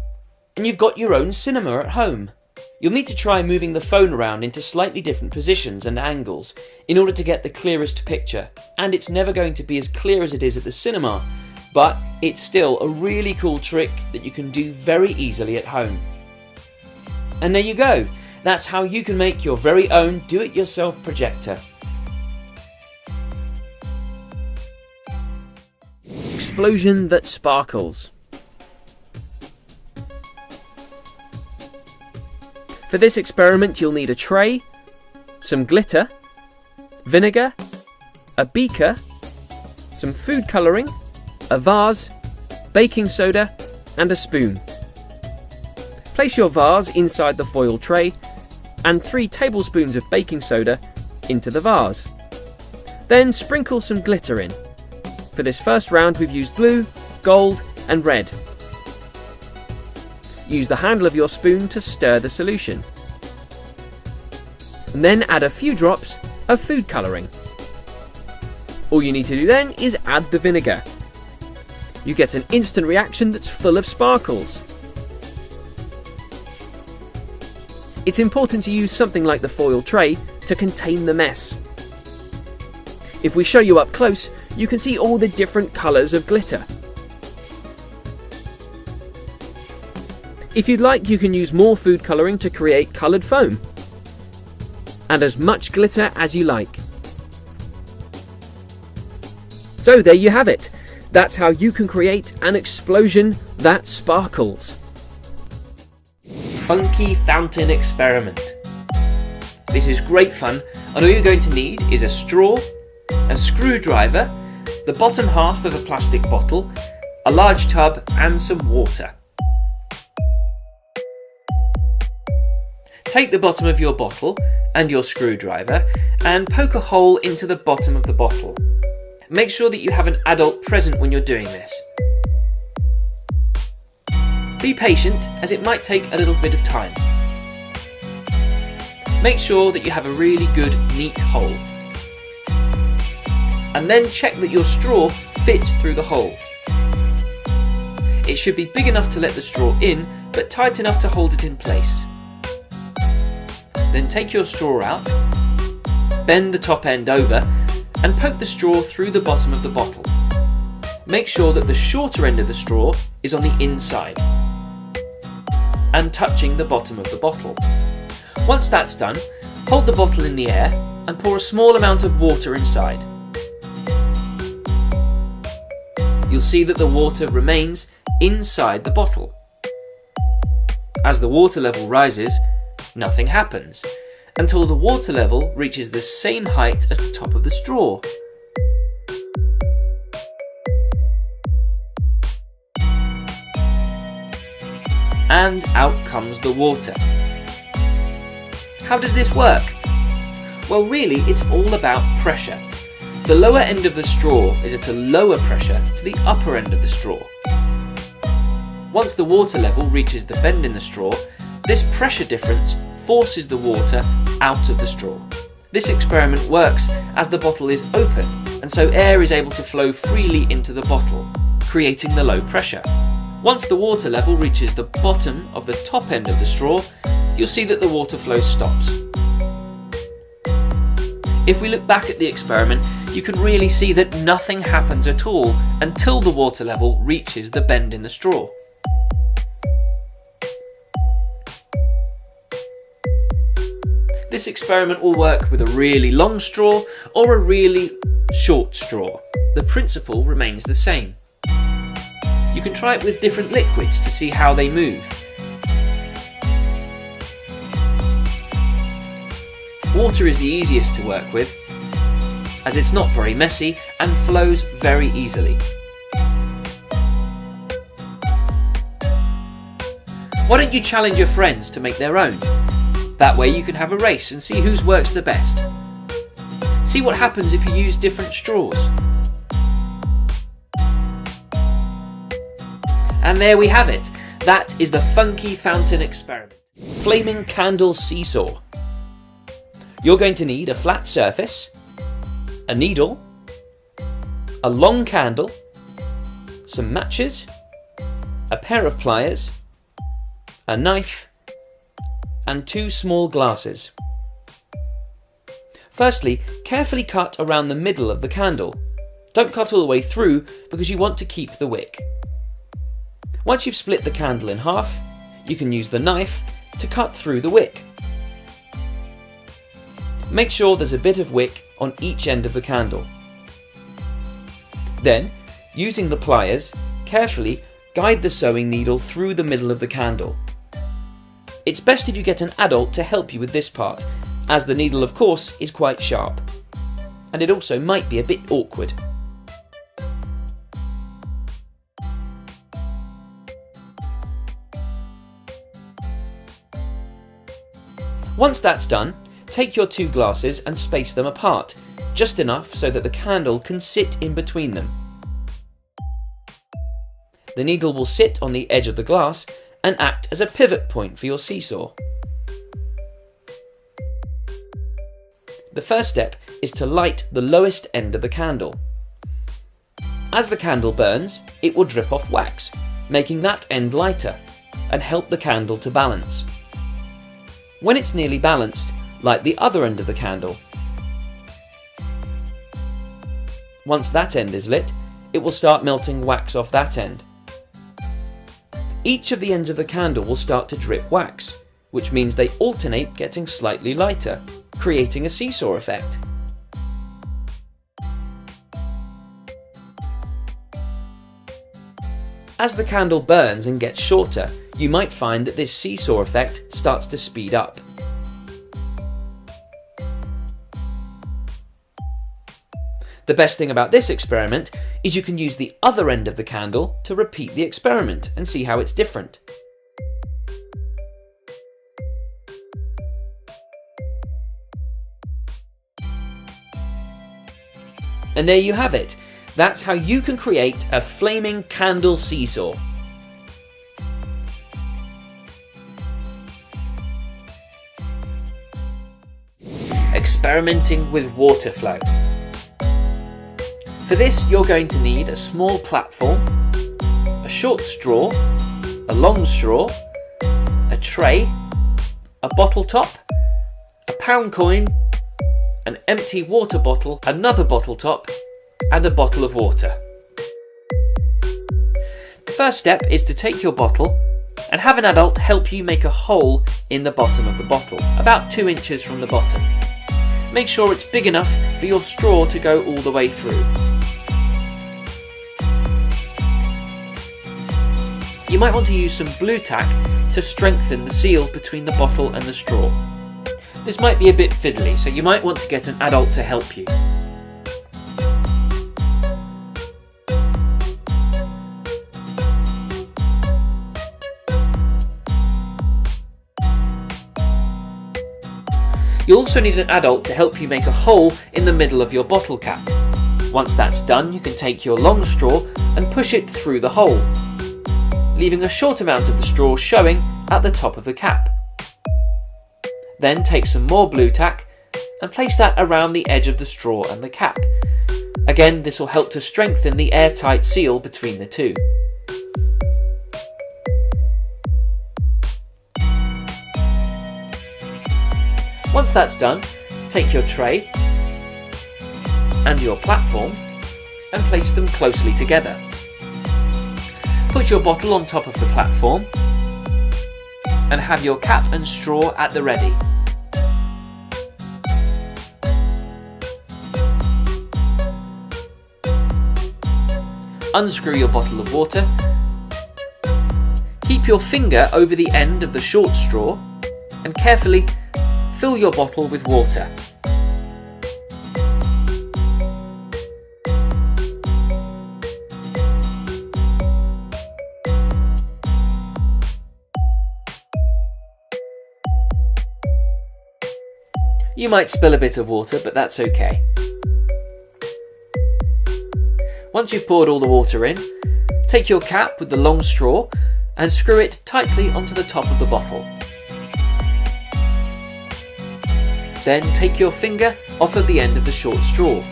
and you've got your own cinema at home. You'll need to try moving the phone around into slightly different positions and angles in order to get the clearest picture, and it's never going to be as clear as it is at the cinema, but it's still a really cool trick that you can do very easily at home. And there you go, that's how you can make your very own do-it-yourself projector. Explosion that sparkles. For this experiment you'll need a tray, some glitter, vinegar, a beaker, some food colouring, a vase, baking soda and a spoon. Place your vase inside the foil tray and 3 tablespoons of baking soda into the vase. Then sprinkle some glitter in. For this first round we've used blue, gold and red. Use the handle of your spoon to stir the solution. And then add a few drops of food colouring. All you need to do then is add the vinegar. You get an instant reaction that's full of sparkles. It's important to use something like the foil tray to contain the mess. If we show you up close, you can see all the different colours of glitter. If you'd like, you can use more food colouring to create coloured foam. And as much glitter as you like. So there you have it. That's how you can create an explosion that sparkles. Funky fountain experiment. This is great fun, and all you're going to need is a straw, a screwdriver, the bottom half of a plastic bottle, a large tub and some water. Take the bottom of your bottle and your screwdriver and poke a hole into the bottom of the bottle. Make sure that you have an adult present when you're doing this. Be patient, as it might take a little bit of time. Make sure that you have a really good, neat hole. And then check that your straw fits through the hole. It should be big enough to let the straw in, but tight enough to hold it in place. Then take your straw out, bend the top end over, and poke the straw through the bottom of the bottle. Make sure that the shorter end of the straw is on the inside and touching the bottom of the bottle. Once that's done, hold the bottle in the air and pour a small amount of water inside. You'll see that the water remains inside the bottle. As the water level rises, nothing happens until the water level reaches the same height as the top of the straw. And out comes the water. How does this work? Well, really, it's all about pressure. The lower end of the straw is at a lower pressure to the upper end of the straw. Once the water level reaches the bend in the straw, this pressure difference forces the water out of the straw. This experiment works as the bottle is open, and so air is able to flow freely into the bottle, creating the low pressure. Once the water level reaches the bottom of the top end of the straw, you'll see that the water flow stops. If we look back at the experiment, you can really see that nothing happens at all until the water level reaches the bend in the straw. This experiment will work with a really long straw or a really short straw. The principle remains the same. You can try it with different liquids to see how they move. Water is the easiest to work with, as it's not very messy and flows very easily. Why don't you challenge your friends to make their own? That way you can have a race and see whose works the best. See what happens if you use different straws. And there we have it. That is the funky fountain experiment. Flaming candle seesaw. You're going to need a flat surface, a needle, a long candle, some matches, a pair of pliers, a knife, and 2 small glasses. Firstly, carefully cut around the middle of the candle. Don't cut all the way through because you want to keep the wick. Once you've split the candle in half, you can use the knife to cut through the wick. Make sure there's a bit of wick on each end of the candle. Then, using the pliers, carefully guide the sewing needle through the middle of the candle. It's best if you get an adult to help you with this part, as the needle of course is quite sharp, and it also might be a bit awkward. Once that's done, take your 2 glasses and space them apart, just enough so that the candle can sit in between them. The needle will sit on the edge of the glass and act as a pivot point for your seesaw. The first step is to light the lowest end of the candle. As the candle burns, it will drip off wax, making that end lighter and help the candle to balance. When it's nearly balanced, light the other end of the candle. Once that end is lit, it will start melting wax off that end. Each of the ends of the candle will start to drip wax, which means they alternate getting slightly lighter, creating a seesaw effect. As the candle burns and gets shorter, you might find that this seesaw effect starts to speed up. The best thing about this experiment is you can use the other end of the candle to repeat the experiment and see how it's different. And there you have it. That's how you can create a flaming candle seesaw. Experimenting with water flow. For this, you're going to need a small platform, a short straw, a long straw, a tray, a bottle top, a pound coin, an empty water bottle, another bottle top, and a bottle of water. The first step is to take your bottle and have an adult help you make a hole in the bottom of the bottle, about 2 inches from the bottom. Make sure it's big enough for your straw to go all the way through. You might want to use some blue tack to strengthen the seal between the bottle and the straw. This might be a bit fiddly, so you might want to get an adult to help you. You'll also need an adult to help you make a hole in the middle of your bottle cap. Once that's done, you can take your long straw and push it through the hole, leaving a short amount of the straw showing at the top of the cap. Then take some more blue tack and place that around the edge of the straw and the cap. Again, this will help to strengthen the airtight seal between the two. Once that's done, take your tray and your platform and place them closely together. Put your bottle on top of the platform and have your cap and straw at the ready. Unscrew your bottle of water. Keep your finger over the end of the short straw and carefully fill your bottle with water. You might spill a bit of water, but that's okay. Once you've poured all the water in, Take your cap with the long straw and screw it tightly onto the top of the bottle. Then take your finger off of the end of the short straw.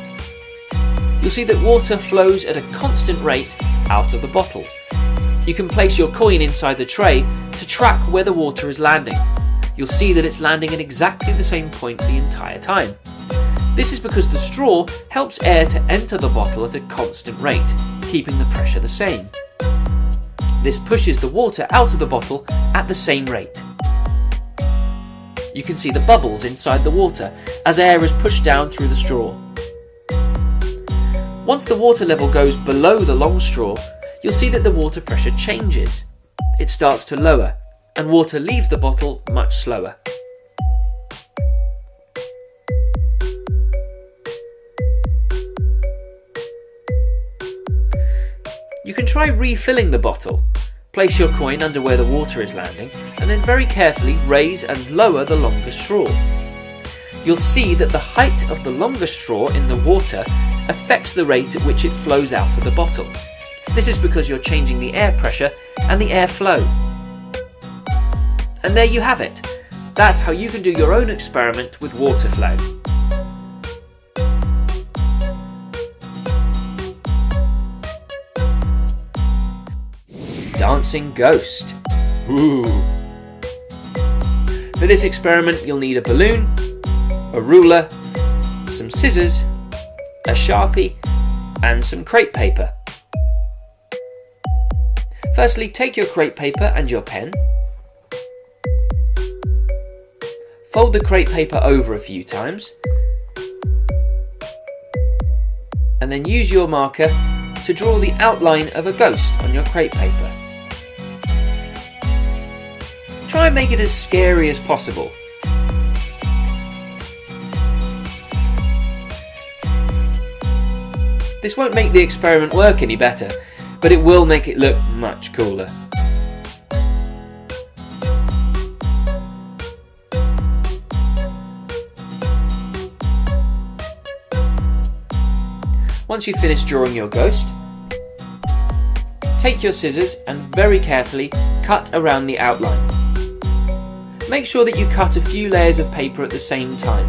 You'll see that water flows at a constant rate out of the bottle. You can place your coin inside the tray to track where the water is landing. You'll see that it's landing at exactly the same point the entire time. This is because the straw helps air to enter the bottle at a constant rate, keeping the pressure the same. This pushes the water out of the bottle at the same rate. You can see the bubbles inside the water as air is pushed down through the straw. Once the water level goes below the long straw, you'll see that the water pressure changes. It starts to lower, and water leaves the bottle much slower. You can try refilling the bottle. Place your coin under where the water is landing, and then very carefully raise and lower the longest straw. You'll see that the height of the longest straw in the water affects the rate at which it flows out of the bottle. This is because you're changing the air pressure and the air flow. And there you have it. That's how you can do your own experiment with water flow. Dancing ghost. Ooh. For this experiment you'll need a balloon, a ruler, some scissors, a Sharpie and some crepe paper. Firstly, take your crepe paper and your pen. Fold the crepe paper over a few times and then use your marker to draw the outline of a ghost on your crepe paper. Try and make it as scary as possible. This won't make the experiment work any better, but it will make it look much cooler. Once you've finished drawing your ghost, take your scissors and very carefully cut around the outline. Make sure that you cut a few layers of paper at the same time.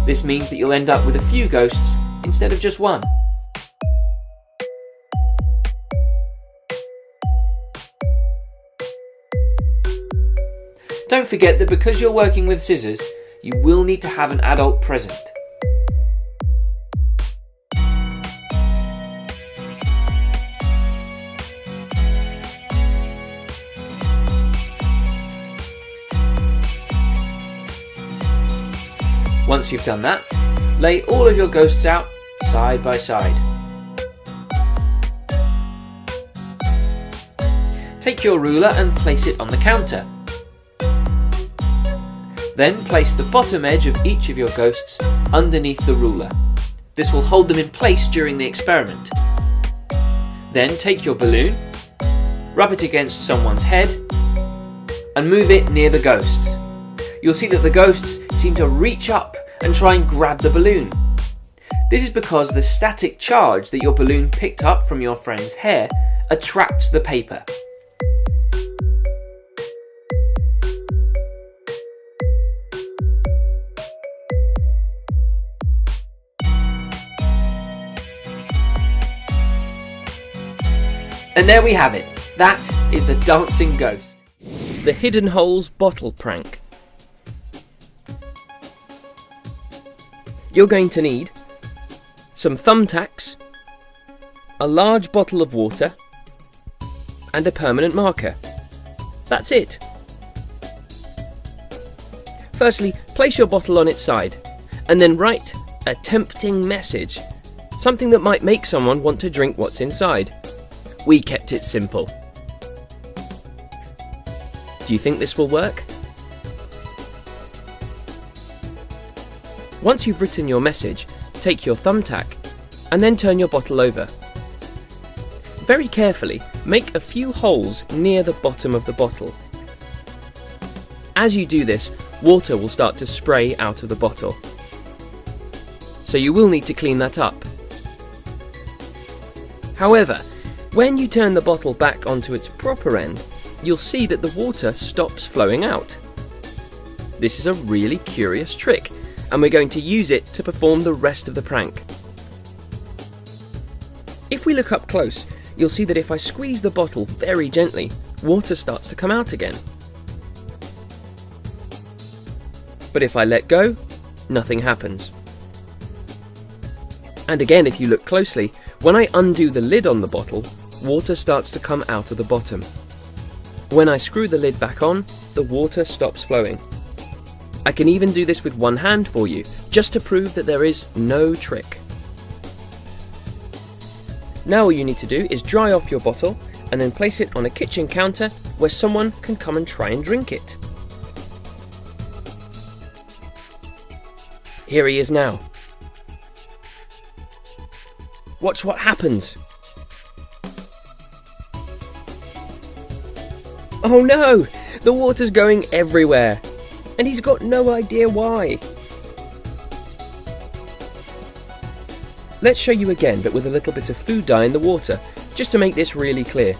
This means that you'll end up with a few ghosts instead of just one. Don't forget that because you're working with scissors, you will need to have an adult present. Once you've done that, lay all of your ghosts out side by side. Take your ruler and place it on the counter. Then place the bottom edge of each of your ghosts underneath the ruler. This will hold them in place during the experiment. Then take your balloon, rub it against someone's head, and move it near the ghosts. You'll see that the ghosts seem to reach up and try and grab the balloon. This is because the static charge that your balloon picked up from your friend's hair attracts the paper. And there we have it. That is the dancing ghost. The hidden holes bottle prank. You're going to need some thumbtacks, a large bottle of water, and a permanent marker. That's it. Firstly, place your bottle on its side, and then write a tempting message, something that might make someone want to drink what's inside. We kept it simple. Do you think this will work? Once you've written your message, take your thumbtack and then turn your bottle over. Very carefully, make a few holes near the bottom of the bottle. As you do this, water will start to spray out of the bottle. So you will need to clean that up. However, When you turn the bottle back onto its proper end, you'll see that the water stops flowing out. This is a really curious trick, and we're going to use it to perform the rest of the prank. If we look up close, you'll see that if I squeeze the bottle very gently, water starts to come out again. But if I let go, nothing happens. And again, if you look closely, when I undo the lid on the bottle, water starts to come out of the bottom. When I screw the lid back on, the water stops flowing. I can even do this with one hand for you, just to prove that there is no trick. Now all you need to do is dry off your bottle and then place it on a kitchen counter where someone can come and try and drink it. Here he is now. Watch what happens. Oh no! The water's going everywhere, and he's got no idea why. Let's show you again, but with a little bit of food dye in the water, just to make this really clear.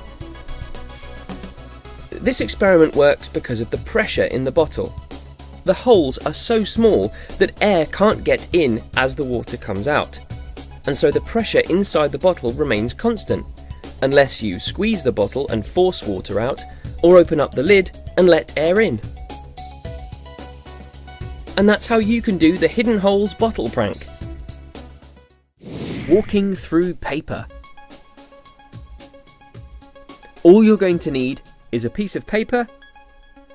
This experiment works because of the pressure in the bottle. The holes are so small that air can't get in as the water comes out, and so the pressure inside the bottle remains constant, unless you squeeze the bottle and force water out, or open up the lid and let air in. And that's how you can do the hidden holes bottle prank. Walking through paper. All you're going to need is a piece of paper,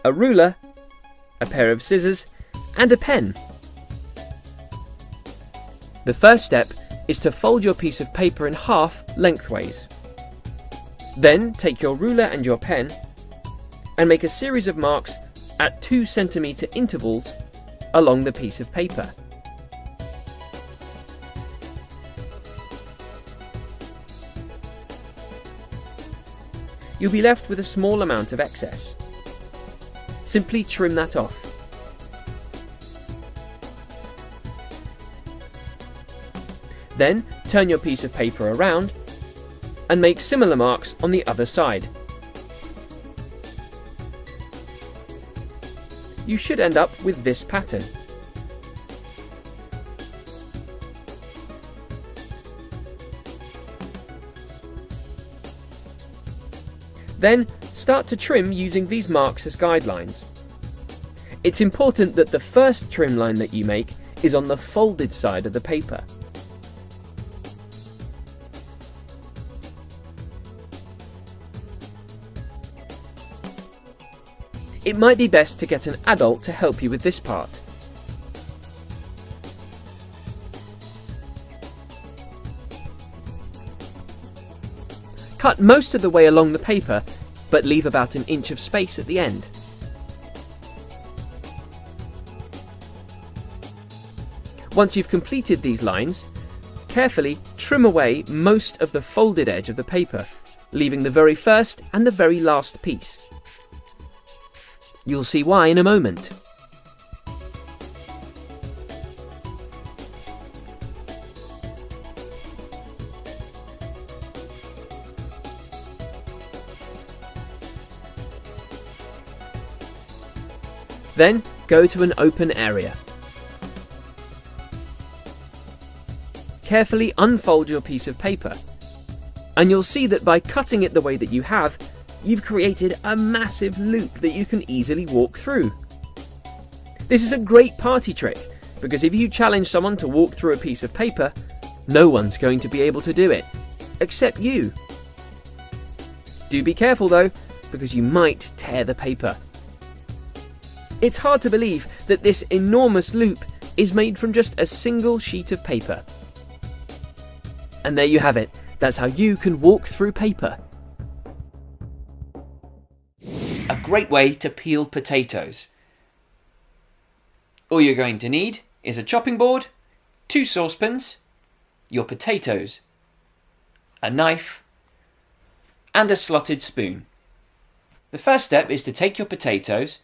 a ruler, a pair of scissors, and a pen. The first step is to fold your piece of paper in half lengthways. Then take your ruler and your pen and make a series of marks at 2 centimeter intervals along the piece of paper. You'll be left with a small amount of excess. Simply trim that off. Then turn your piece of paper around and make similar marks on the other side. You should end up with this pattern. Then start to trim using these marks as guidelines. It's important that the first trim line that you make is on the folded side of the paper. It might be best to get an adult to help you with this part. Cut most of the way along the paper, but leave about an inch of space at the end. Once you've completed these lines, carefully trim away most of the folded edge of the paper, leaving the very first and the very last piece. You'll see why in a moment. Then go to an open area. Carefully unfold your piece of paper, and you'll see that by cutting it the way that you have, you've created a massive loop that you can easily walk through. This is a great party trick, because if you challenge someone to walk through a piece of paper, no one's going to be able to do it, except you. Do be careful though, because you might tear the paper. It's hard to believe that this enormous loop is made from just a single sheet of paper. And there you have it. That's how you can walk through paper. A great way to peel potatoes. All you're going to need is a chopping board, 2 saucepans, your potatoes, a knife, and a slotted spoon. The first step is to take your potatoes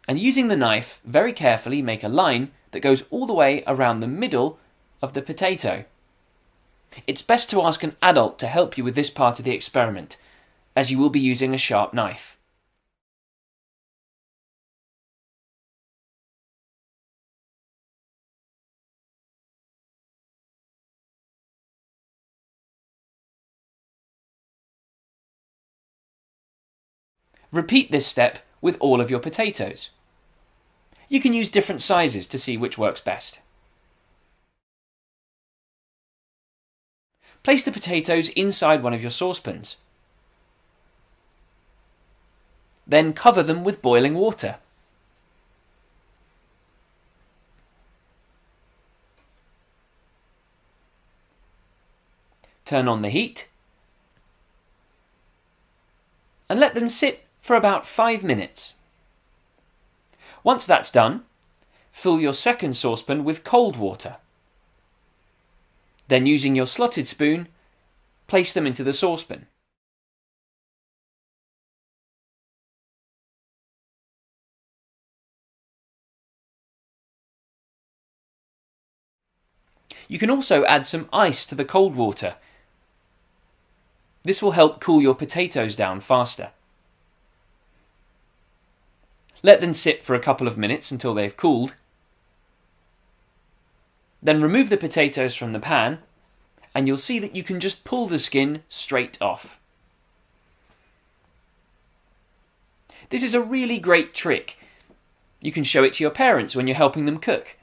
and using the knife very carefully make a line that goes all the way around the middle of the potato. It's best to ask an adult to help you with this part of the experiment, as you will be using a sharp knife. Repeat this step with all of your potatoes. You can use different sizes to see which works best. Place the potatoes inside one of your saucepans. Then cover them with boiling water. Turn on the heat and let them sit for about 5 minutes. Once that's done, fill your second saucepan with cold water. Then, using your slotted spoon, place them into the saucepan. You can also add some ice to the cold water. This will help cool your potatoes down faster. Let them sit for a couple of minutes until they've cooled. Then remove the potatoes from the pan, and you'll see that you can just pull the skin straight off. This is a really great trick. You can show it to your parents when you're helping them cook.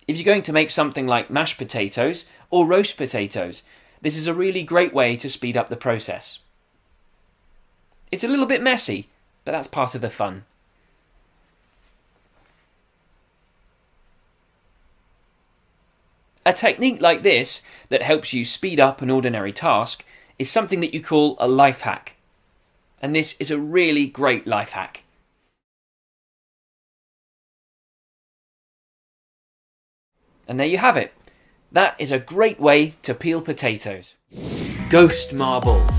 If you're going to make something like mashed potatoes or roast potatoes, this is a really great way to speed up the process. It's a little bit messy, but that's part of the fun. A technique like this that helps you speed up an ordinary task is something that you call a life hack. And this is a really great life hack. And there you have it. That is a great way to peel potatoes. Ghost marbles.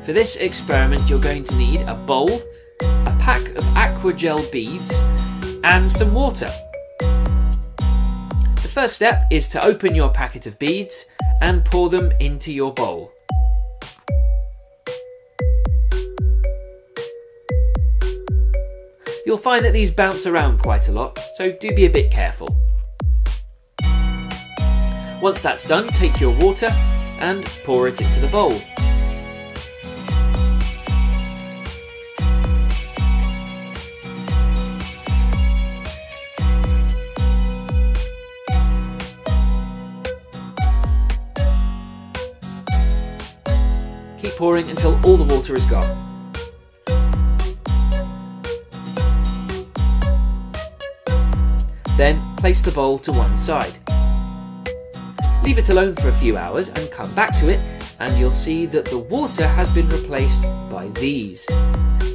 For this experiment, you're going to need a bowl, a pack of aqua gel beads, and some water. The first step is to open your packet of beads and pour them into your bowl. You'll find that these bounce around quite a lot, so do be a bit careful. Once that's done, take your water and pour it into the bowl. Keep pouring until all the water is gone. Then place the bowl to one side. Leave it alone for a few hours and come back to it, and you'll see that the water has been replaced by these.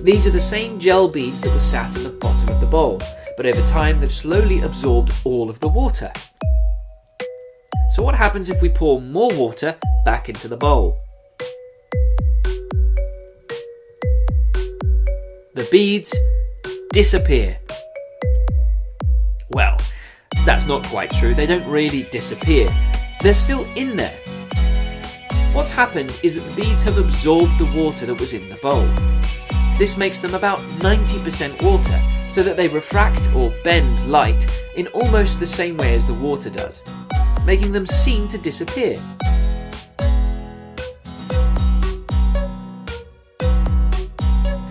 These are the same gel beads that were sat at the bottom of the bowl, but over time they've slowly absorbed all of the water. So what happens if we pour more water back into the bowl? The beads disappear. Well, that's not quite true. They don't really disappear. They're still in there. What's happened is that the beads have absorbed the water that was in the bowl. This makes them about 90% water, so that they refract or bend light in almost the same way as the water does, making them seem to disappear.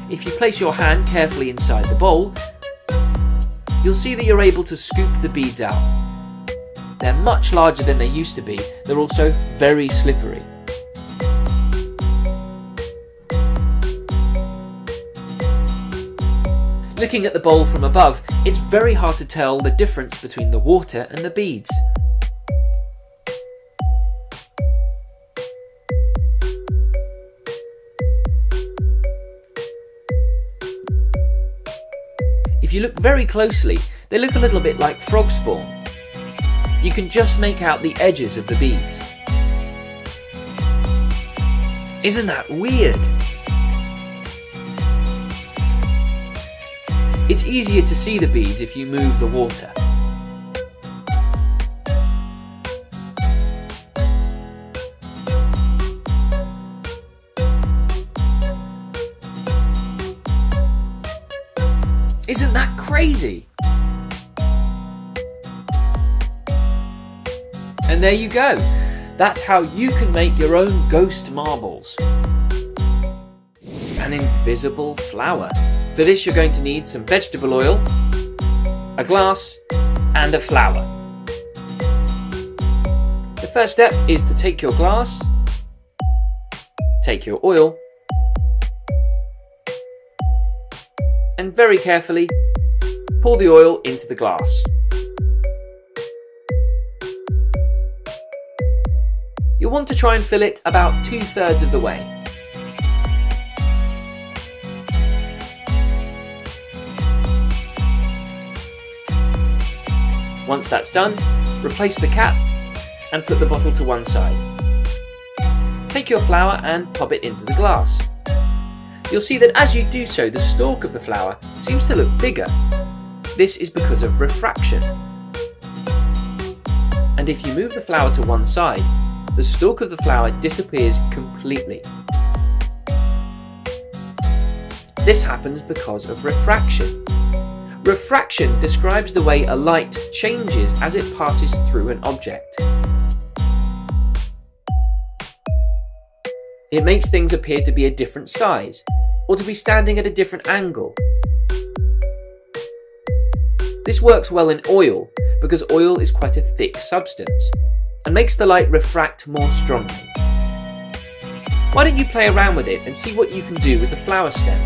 If you place your hand carefully inside the bowl, you'll see that you're able to scoop the beads out. They're much larger than they used to be. They're also very slippery. Looking at the bowl from above, it's very hard to tell the difference between the water and the beads. If you look very closely, they look a little bit like frog spawn. You can just make out the edges of the beads. Isn't that weird? It's easier to see the beads if you move the water. Isn't that crazy? And there you go. That's how you can make your own ghost marbles. An invisible flower. For this you're going to need some vegetable oil, a glass and a flower. The first step is to take your glass, take your oil, and very carefully pour the oil into the glass. You'll want to try and fill it about 2/3 of the way. Once that's done, replace the cap and put the bottle to one side. Take your flower and pop it into the glass. You'll see that as you do so, the stalk of the flower seems to look bigger. This is because of refraction. And if you move the flower to one side, the stalk of the flower disappears completely. This happens because of refraction. Refraction describes the way a light changes as it passes through an object. It makes things appear to be a different size, or to be standing at a different angle. This works well in oil, because oil is quite a thick substance, and makes the light refract more strongly. Why don't you play around with it and see what you can do with the flower stem?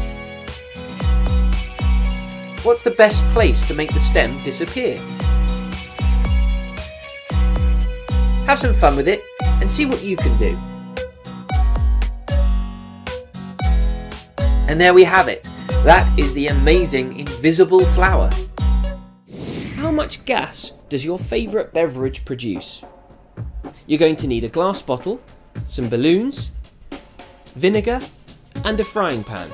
What's the best place to make the stem disappear? Have some fun with it and see what you can do. And there we have it. That is the amazing invisible flower. How much gas does your favourite beverage produce? You're going to need a glass bottle, some balloons, vinegar, and a frying pan.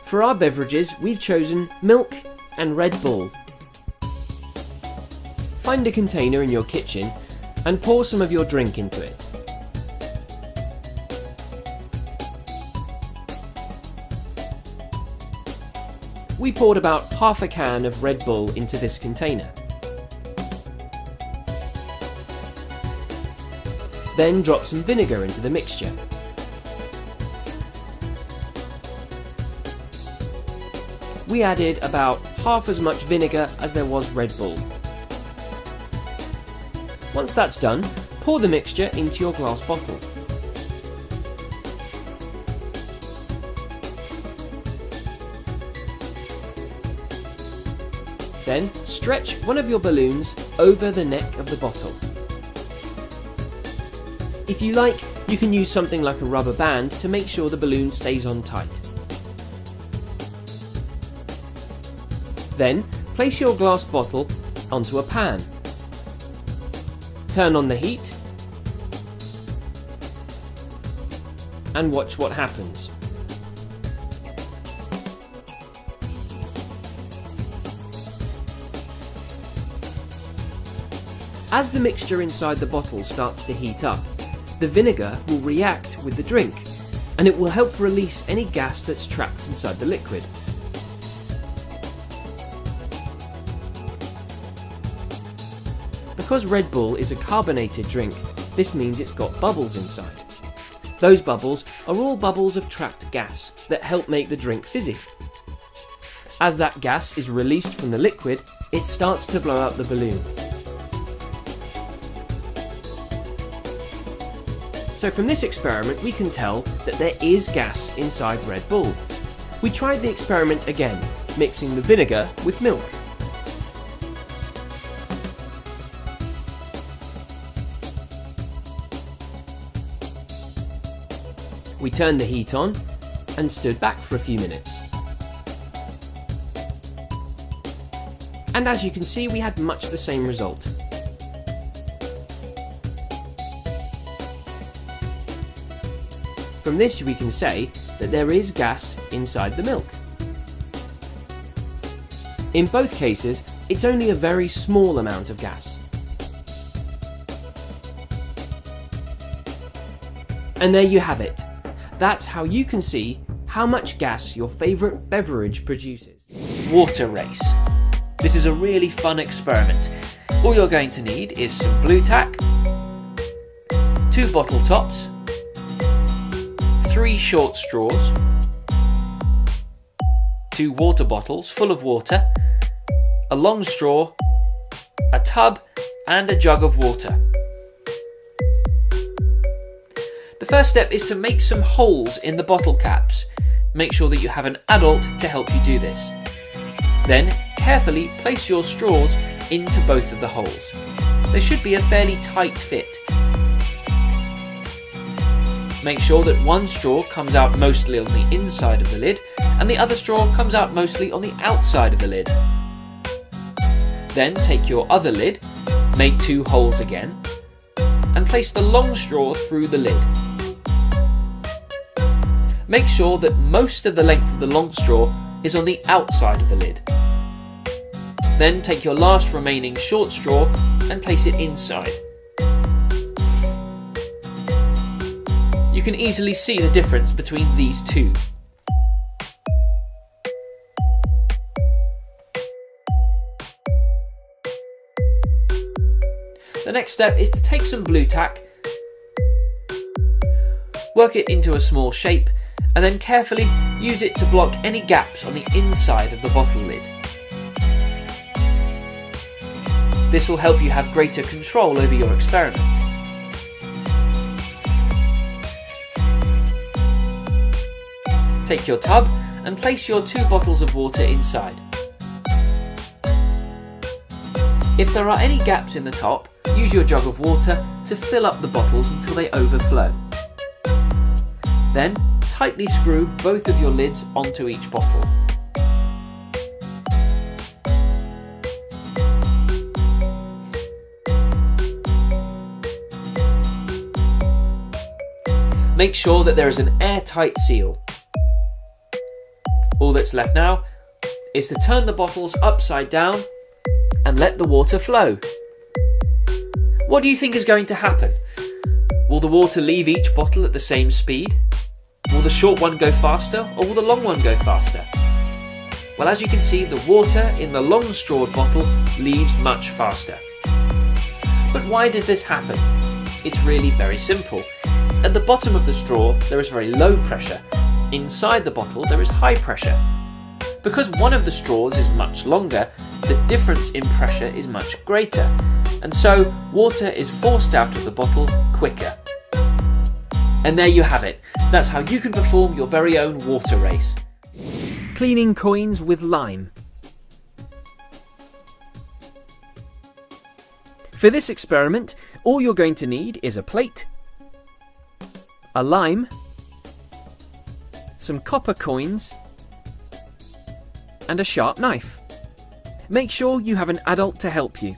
For our beverages, we've chosen milk and Red Bull. Find a container in your kitchen and pour some of your drink into it. We poured about half a can of Red Bull into this container. Then drop some vinegar into the mixture. We added about half as much vinegar as there was Red Bull. Once that's done, pour the mixture into your glass bottle. Then stretch one of your balloons over the neck of the bottle. If you like, you can use something like a rubber band to make sure the balloon stays on tight. Then place your glass bottle onto a pan. Turn on the heat and watch what happens. As the mixture inside the bottle starts to heat up, the vinegar will react with the drink, and it will help release any gas that's trapped inside the liquid. Because Red Bull is a carbonated drink, this means it's got bubbles inside. Those bubbles are all bubbles of trapped gas that help make the drink fizzy. As that gas is released from the liquid, it starts to blow out the balloon. So from this experiment we can tell that there is gas inside Red Bull. We tried the experiment again, mixing the vinegar with milk. We turned the heat on and stood back for a few minutes. And as you can see, we had much the same result. From this we can say that there is gas inside the milk. In both cases, it's only a very small amount of gas. And there you have it. That's how you can see how much gas your favourite beverage produces. Water race. This is a really fun experiment. All you're going to need is some blue tack, 2 bottle tops, 3 short straws, 2 water bottles full of water, a long straw, a tub and a jug of water. The first step is to make some holes in the bottle caps. Make sure that you have an adult to help you do this. Then carefully place your straws into both of the holes. They should be a fairly tight fit. Make sure that one straw comes out mostly on the inside of the lid and the other straw comes out mostly on the outside of the lid. Then take your other lid, make 2 holes again, and place the long straw through the lid. Make sure that most of the length of the long straw is on the outside of the lid. Then take your last remaining short straw and place it inside. You can easily see the difference between these two. The next step is to take some blue tack, work it into a small shape, and then carefully use it to block any gaps on the inside of the bottle lid. This will help you have greater control over your experiment. Take your tub and place your 2 bottles of water inside. If there are any gaps in the top, use your jug of water to fill up the bottles until they overflow. Then tightly screw both of your lids onto each bottle. Make sure that there is an airtight seal. All that's left now is to turn the bottles upside down and let the water flow. What do you think is going to happen? Will the water leave each bottle at the same speed? Will the short one go faster or will the long one go faster? Well, as you can see, the water in the long strawed bottle leaves much faster. But why does this happen? It's really very simple. At the bottom of the straw there is very low pressure. Inside the bottle there is high pressure. Because one of the straws is much longer, the difference in pressure is much greater, and so water is forced out of the bottle quicker. And there you have it. That's how you can perform your very own water race. Cleaning coins with lime. For this experiment, all you're going to need is a plate, a lime, some copper coins, and a sharp knife. Make sure you have an adult to help you.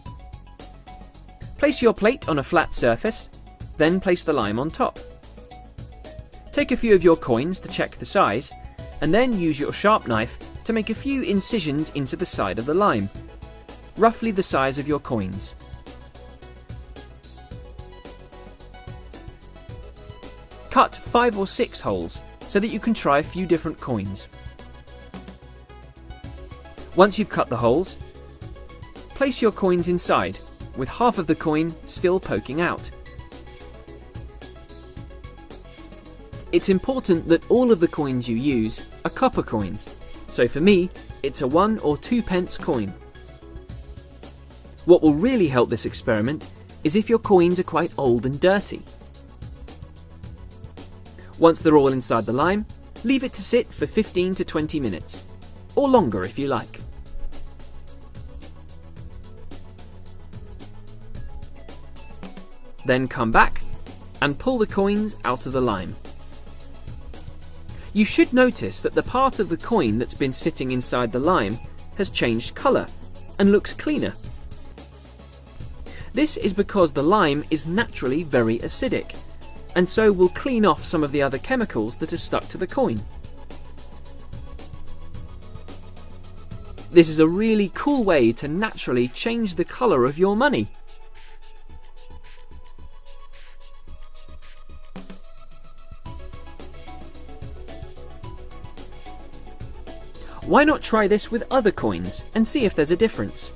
Place your plate on a flat surface, then place the lime on top. Take a few of your coins to check the size, and then use your sharp knife to make a few incisions into the side of the lime, roughly the size of your coins. Cut 5 or 6 holes so that you can try a few different coins. Once you've cut the holes, place your coins inside, with half of the coin still poking out. It's important that all of the coins you use are copper coins, so for me, it's a 1 or 2 pence coin. What will really help this experiment is if your coins are quite old and dirty. Once they're all inside the lime, leave it to sit for 15 to 20 minutes, or longer if you like. Then come back and pull the coins out of the lime. You should notice that the part of the coin that's been sitting inside the lime has changed colour and looks cleaner. This is because the lime is naturally very acidic, and so will clean off some of the other chemicals that are stuck to the coin. This is a really cool way to naturally change the colour of your money. Why not try this with other coins and see if there's a difference?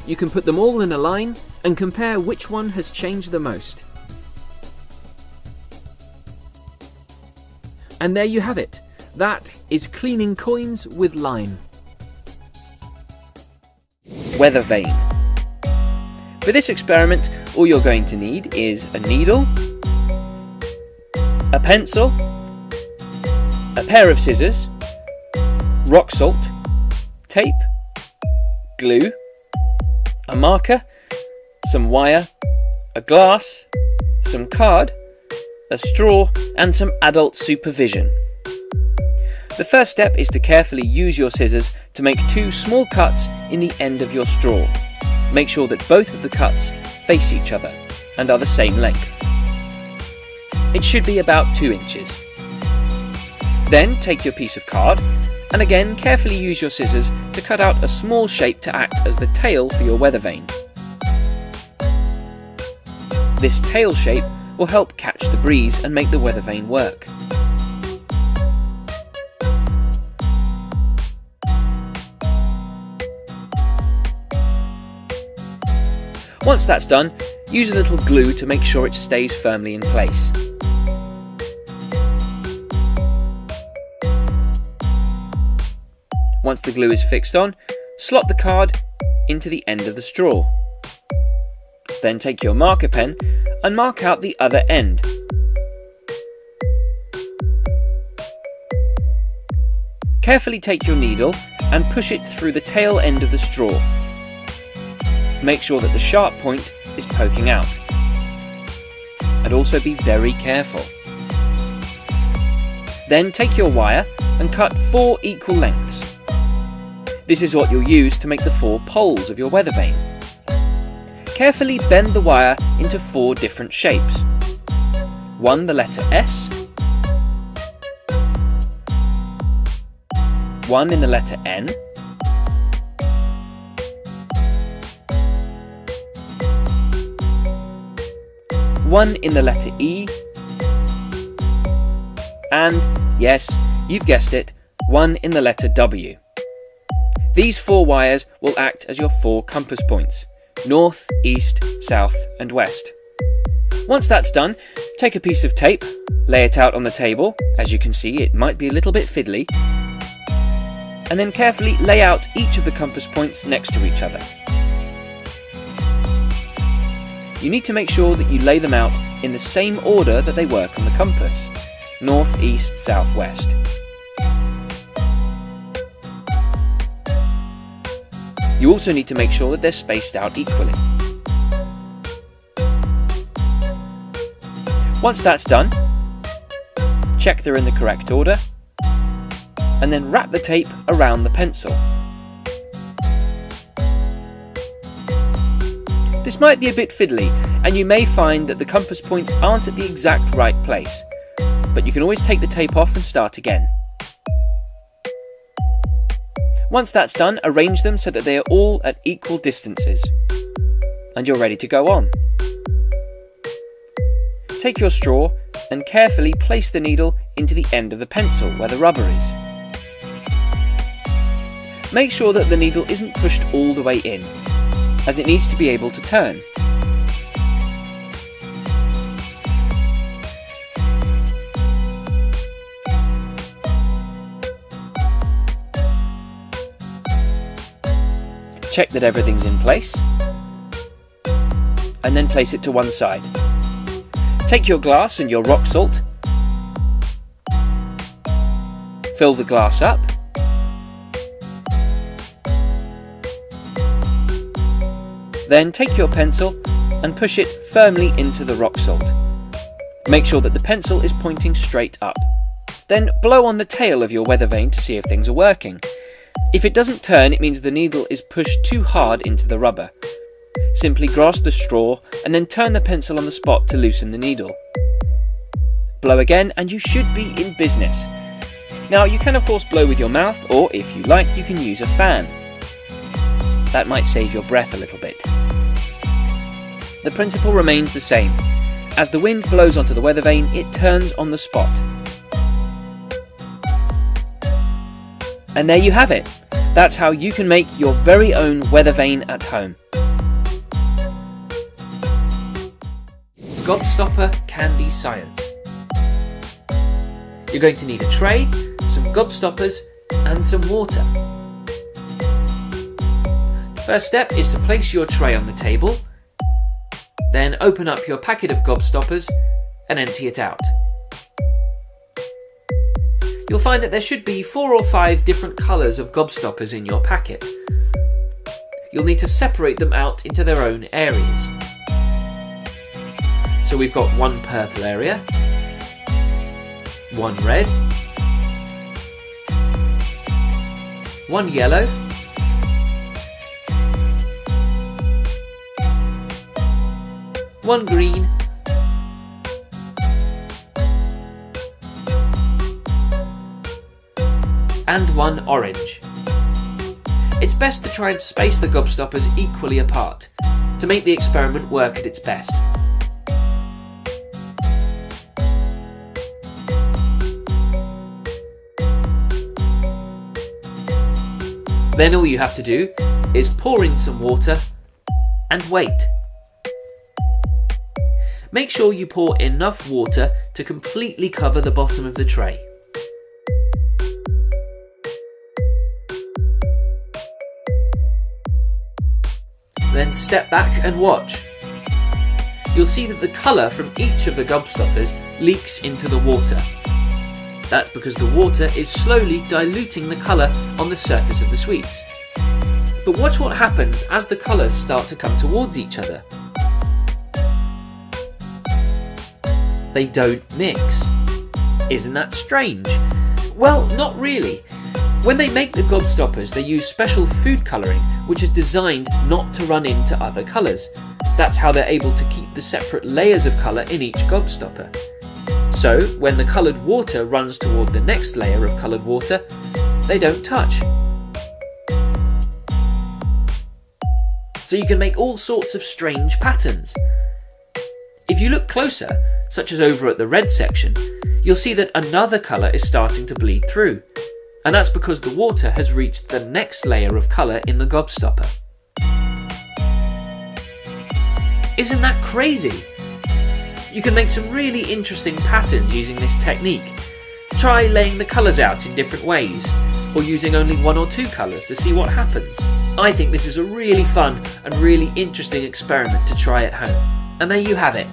You can put them all in a line and compare which one has changed the most. And there you have it. That is cleaning coins with lime. Weather vane. For this experiment, all you're going to need is a needle, a pencil, a pair of scissors, rock salt, tape, glue, a marker, some wire, a glass, some card, a straw, and some adult supervision. The first step is to carefully use your scissors to make 2 small cuts in the end of your straw. Make sure that both of the cuts face each other and are the same length. It should be about 2 inches. Then take your piece of card and again carefully use your scissors to cut out a small shape to act as the tail for your weather vane. This tail shape will help catch the breeze and make the weather vane work. Once that's done, use a little glue to make sure it stays firmly in place. Once the glue is fixed on, slot the card into the end of the straw. Then take your marker pen and mark out the other end. Carefully take your needle and push it through the tail end of the straw. Make sure that the sharp point is poking out. And also be very careful. Then take your wire and cut 4 equal lengths. This is what you'll use to make the 4 poles of your weather vane. Carefully bend the wire into 4 different shapes. 1 the letter S, 1 in the letter N, 1 in the letter E, and, yes, you've guessed it, 1 in the letter W. These 4 wires will act as your 4 compass points: north, east, south, and west. Once that's done, take a piece of tape, lay it out on the table. As you can see, it might be a little bit fiddly, and then carefully lay out each of the compass points next to each other. You need to make sure that you lay them out in the same order that they work on the compass: north, east, south, west. You also need to make sure that they're spaced out equally. Once that's done, check they're in the correct order, and then wrap the tape around the pencil. This might be a bit fiddly, and you may find that the compass points aren't at the exact right place, but you can always take the tape off and start again. Once that's done, arrange them so that they are all at equal distances, and you're ready to go on. Take your straw and carefully place the needle into the end of the pencil where the rubber is. Make sure that the needle isn't pushed all the way in, as it needs to be able to turn. Check that everything's in place, and then place it to one side. Take your glass and your rock salt, fill the glass up, then take your pencil and push it firmly into the rock salt. Make sure that the pencil is pointing straight up. Then blow on the tail of your weather vane to see if things are working. If it doesn't turn, it means the needle is pushed too hard into the rubber. Simply grasp the straw and then turn the pencil on the spot to loosen the needle. Blow again and you should be in business. Now you can of course blow with your mouth, or if you like you can use a fan. That might save your breath a little bit. The principle remains the same. As the wind blows onto the weather vane, it turns on the spot. And there you have it. That's how you can make your very own weather vane at home. Gobstopper Candy Science. You're going to need a tray, some gobstoppers and some water. The first step is to place your tray on the table, then open up your packet of gobstoppers and empty it out. You'll find that there should be 4 or 5 different colours of gobstoppers in your packet. You'll need to separate them out into their own areas. So we've got one purple area, one red, one yellow, one green, and one orange. It's best to try and space the gobstoppers equally apart to make the experiment work at its best. Then all you have to do is pour in some water and wait. Make sure you pour enough water to completely cover the bottom of the tray. Then step back and watch. You'll see that the colour from each of the gobstoppers leaks into the water. That's because the water is slowly diluting the colour on the surface of the sweets. But watch what happens as the colours start to come towards each other. They don't mix. Isn't that strange? Well, not really. When they make the gobstoppers, they use special food colouring, which is designed not to run into other colours. That's how they're able to keep the separate layers of colour in each gobstopper. So, when the coloured water runs toward the next layer of coloured water, they don't touch. So you can make all sorts of strange patterns. If you look closer, such as over at the red section, you'll see that another colour is starting to bleed through. And that's because the water has reached the next layer of colour in the gobstopper. Isn't that crazy? You can make some really interesting patterns using this technique. Try laying the colours out in different ways, or using only 1 or 2 colours to see what happens. I think this is a really fun and really interesting experiment to try at home. And there you have it.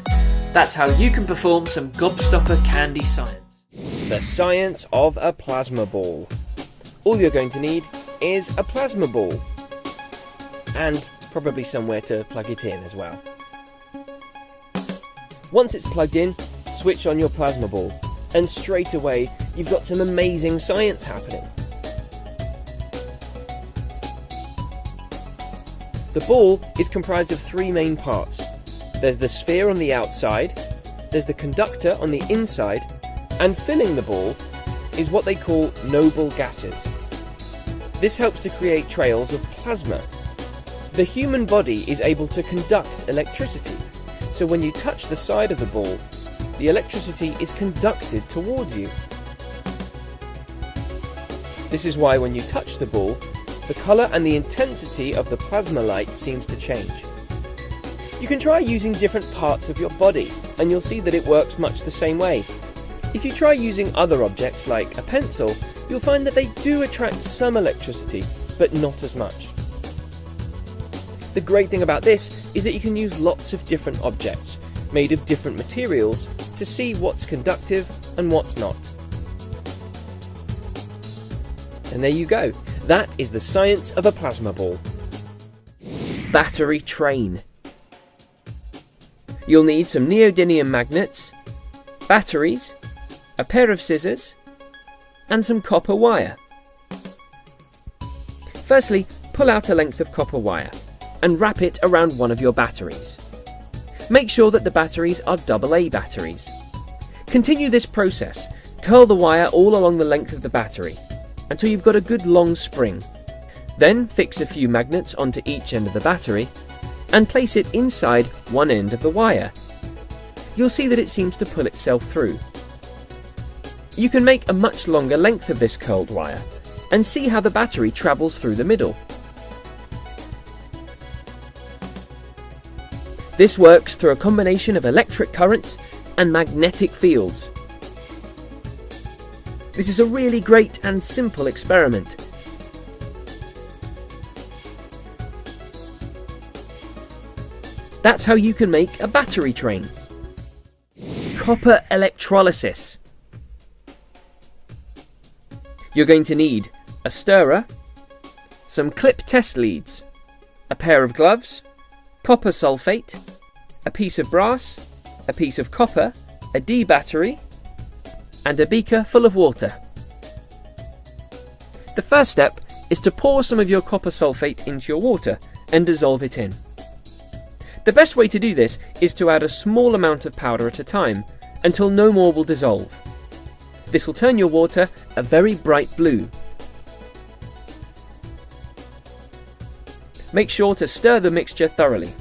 That's how you can perform some gobstopper candy science. The science of a plasma ball. All you're going to need is a plasma ball. And probably somewhere to plug it in as well. Once it's plugged in, switch on your plasma ball, and straight away you've got some amazing science happening. The ball is comprised of 3 main parts. There's the sphere on the outside, there's the conductor on the inside, and filling the ball is what they call noble gases. This helps to create trails of plasma. The human body is able to conduct electricity. So when you touch the side of the ball, the electricity is conducted towards you. This is why when you touch the ball, the colour and the intensity of the plasma light seems to change. You can try using different parts of your body, and you'll see that it works much the same way. If you try using other objects like a pencil, you'll find that they do attract some electricity, but not as much. The great thing about this is that you can use lots of different objects, made of different materials, to see what's conductive and what's not. And there you go. That is the science of a plasma ball. Battery train. You'll need some neodymium magnets, batteries, a pair of scissors, and some copper wire. Firstly, pull out a length of copper wire and wrap it around one of your batteries. Make sure that the batteries are AA batteries. Continue this process. Curl the wire all along the length of the battery until you've got a good long spring. Then fix a few magnets onto each end of the battery and place it inside one end of the wire. you'll see that it seems to pull itself through. You can make a much longer length of this curled wire and see how the battery travels through the middle. This works through a combination of electric currents and magnetic fields. This is a really great and simple experiment. That's how you can make a battery train. Copper electrolysis. You're going to need a stirrer, some clip test leads, a pair of gloves, copper sulfate, a piece of brass, a piece of copper, a D battery, and a beaker full of water. The first step is to pour some of your copper sulfate into your water and dissolve it in. The best way to do this is to add a small amount of powder at a time until no more will dissolve. This will turn your water a very bright blue. Make sure to stir the mixture thoroughly.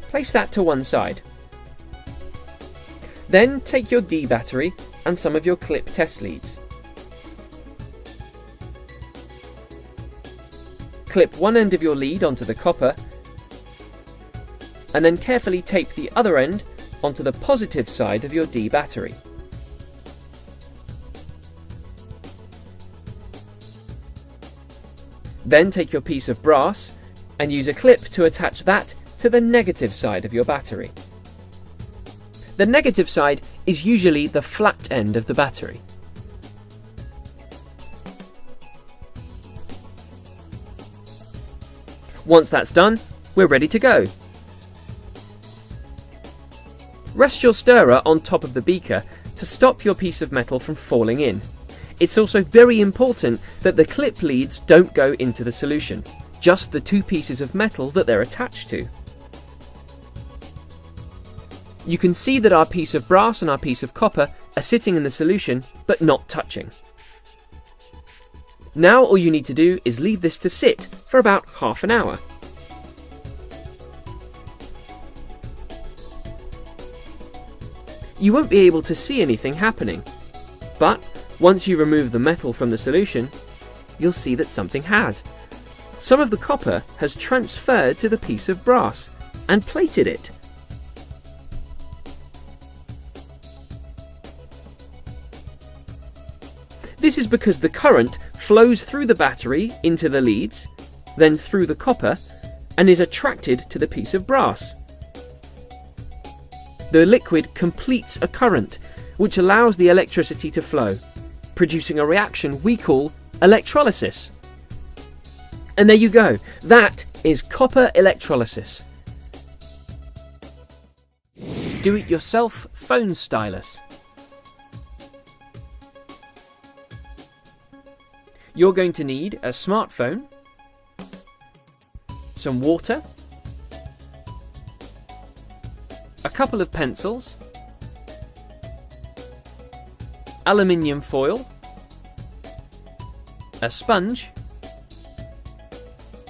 Place that to one side. Then take your D battery and some of your clip test leads. Clip one end of your lead onto the copper and then carefully tape the other end onto the positive side of your D battery. Then take your piece of brass and use a clip to attach that to the negative side of your battery. The negative side is usually the flat end of the battery. Once that's done, we're ready to go. Rest your stirrer on top of the beaker to stop your piece of metal from falling in. It's also very important that the clip leads don't go into the solution, just the two pieces of metal that they're attached to. You can see that our piece of brass and our piece of copper are sitting in the solution but not touching. Now all you need to do is leave this to sit for about half an hour. You won't be able to see anything happening, but once you remove the metal from the solution, you'll see that something has. Some of the copper has transferred to the piece of brass and plated it. This is because the current flows through the battery into the leads, then through the copper, and is attracted to the piece of brass. The liquid completes a current, which allows the electricity to flow, producing a reaction we call electrolysis. And there you go, that is copper electrolysis. Do-it-yourself phone stylus. You're going to need a smartphone, some water, a couple of pencils, aluminium foil, a sponge,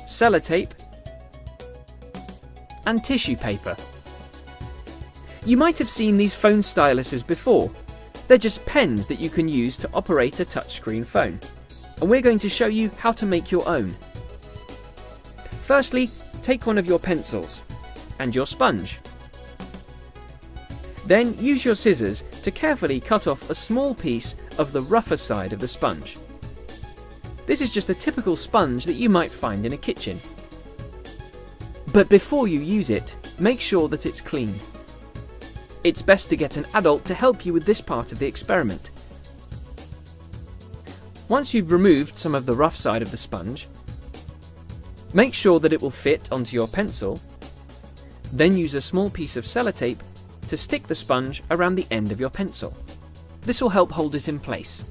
sellotape, and tissue paper. You might have seen these phone styluses before. They're just pens that you can use to operate a touchscreen phone. And we're going to show you how to make your own. Firstly, take one of your pencils and your sponge. Then use your scissors to carefully cut off a small piece of the rougher side of the sponge. This is just a typical sponge that you might find in a kitchen. But before you use it, make sure that it's clean. It's best to get an adult to help you with this part of the experiment. Once you've removed some of the rough side of the sponge, make sure that it will fit onto your pencil, then use a small piece of sellotape to stick the sponge around the end of your pencil. This will help hold it in place.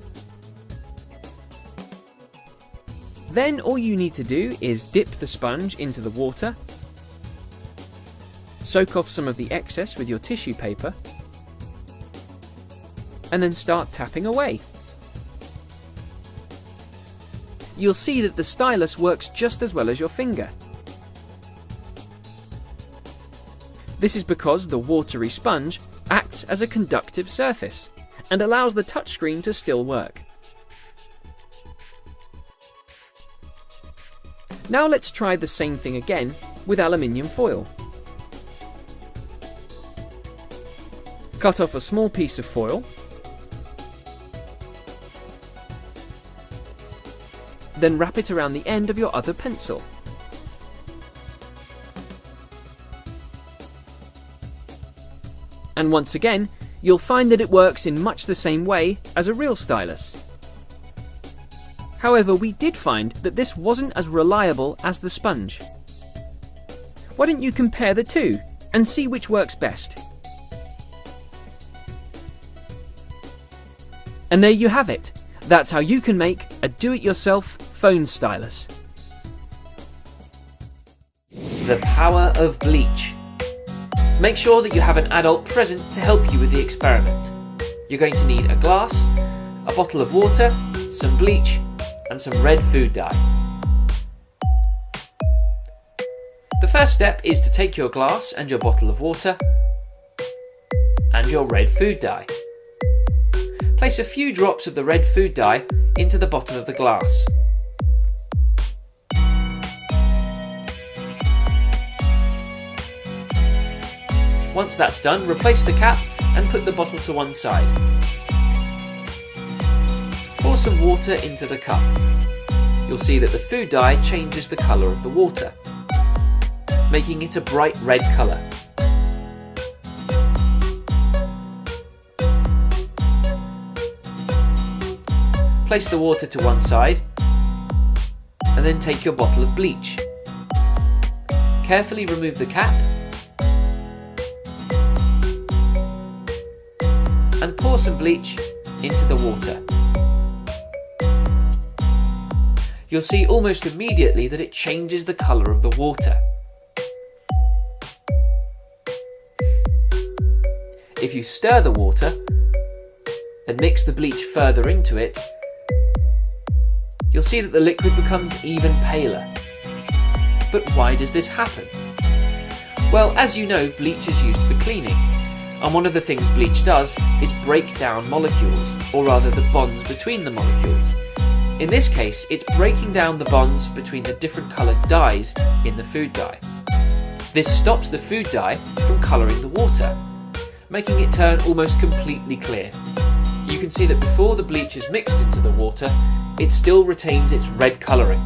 Then all you need to do is dip the sponge into the water, soak off some of the excess with your tissue paper, and then start tapping away. You'll see that the stylus works just as well as your finger. This is because the watery sponge acts as a conductive surface and allows the touchscreen to still work. Now let's try the same thing again with aluminium foil. Cut off a small piece of foil, then wrap it around the end of your other pencil. And once again, you'll find that it works in much the same way as a real stylus. However, we did find that this wasn't as reliable as the sponge. Why don't you compare the two and see which works best? And there you have it. That's how you can make a do-it-yourself phone stylus. The power of bleach. Make sure that you have an adult present to help you with the experiment. You're going to need a glass, a bottle of water, some bleach, and some red food dye. The first step is to take your glass and your bottle of water and your red food dye. Place a few drops of the red food dye into the bottom of the glass. Once that's done, replace the cap and put the bottle to one side. Pour some water into the cup. You'll see that the food dye changes the colour of the water, making it a bright red colour. Place the water to one side and then take your bottle of bleach. Carefully remove the cap and pour some bleach into the water. You'll see almost immediately that it changes the colour of the water. If you stir the water and mix the bleach further into it, you'll see that the liquid becomes even paler. But why does this happen? Well, as you know, bleach is used for cleaning, and one of the things bleach does is break down molecules, or rather the bonds between the molecules. In this case, it's breaking down the bonds between the different coloured dyes in the food dye. This stops the food dye from colouring the water, making it turn almost completely clear. You can see that before the bleach is mixed into the water, it still retains its red colouring.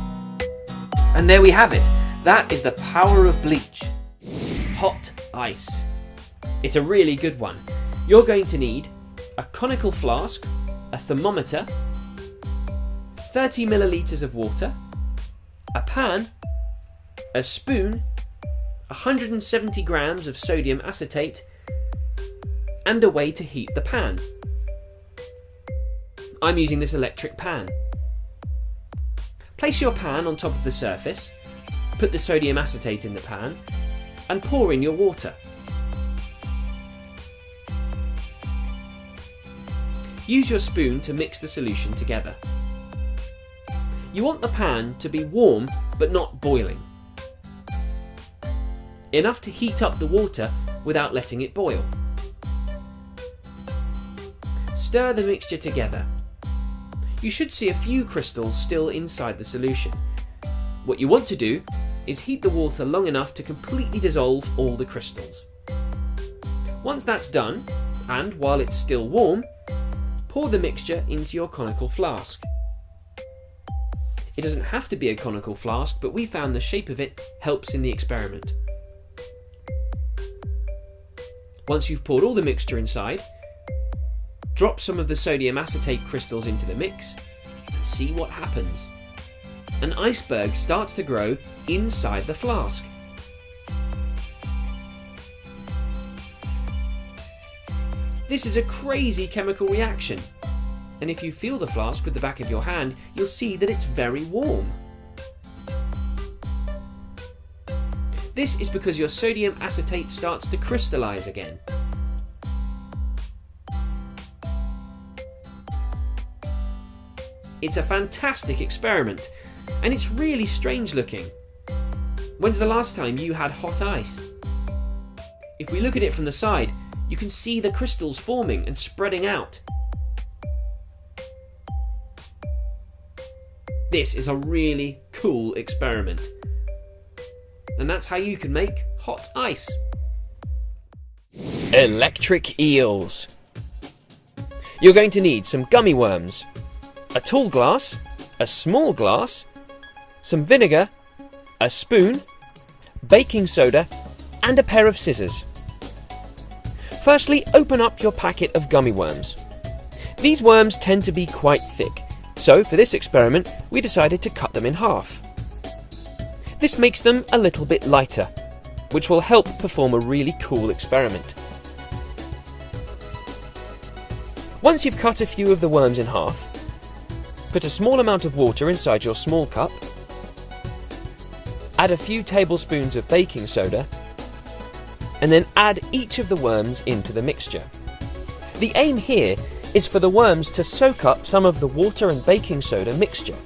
And there we have it. That is the power of bleach. Hot ice. It's a really good one. You're going to need a conical flask, a thermometer, 30 millilitres of water, a pan, a spoon, 170 grams of sodium acetate, and a way to heat the pan. I'm using this electric pan. Place your pan on top of the surface, put the sodium acetate in the pan, and pour in your water. Use your spoon to mix the solution together. You want the pan to be warm but not boiling. Enough to heat up the water without letting it boil. Stir the mixture together. You should see a few crystals still inside the solution. What you want to do is heat the water long enough to completely dissolve all the crystals. Once that's done, and while it's still warm, pour the mixture into your conical flask. It doesn't have to be a conical flask, but we found the shape of it helps in the experiment. Once you've poured all the mixture inside, drop some of the sodium acetate crystals into the mix and see what happens. An iceberg starts to grow inside the flask. This is a crazy chemical reaction, and if you feel the flask with the back of your hand, you'll see that it's very warm. This is because your sodium acetate starts to crystallise again. It's a fantastic experiment, and it's really strange looking. When's the last time you had hot ice? If we look at it from the side, you can see the crystals forming and spreading out. This is a really cool experiment. And that's how you can make hot ice. Electric eels. You're going to need some gummy worms, a tall glass, a small glass, some vinegar, a spoon, baking soda, and a pair of scissors. Firstly, open up your packet of gummy worms. These worms tend to be quite thick, so for this experiment we decided to cut them in half. This makes them a little bit lighter, which will help perform a really cool experiment. Once you've cut a few of the worms in half, put a small amount of water inside your small cup, add a few tablespoons of baking soda, and then add each of the worms into the mixture. The aim here is for the worms to soak up some of the water and baking soda mixture.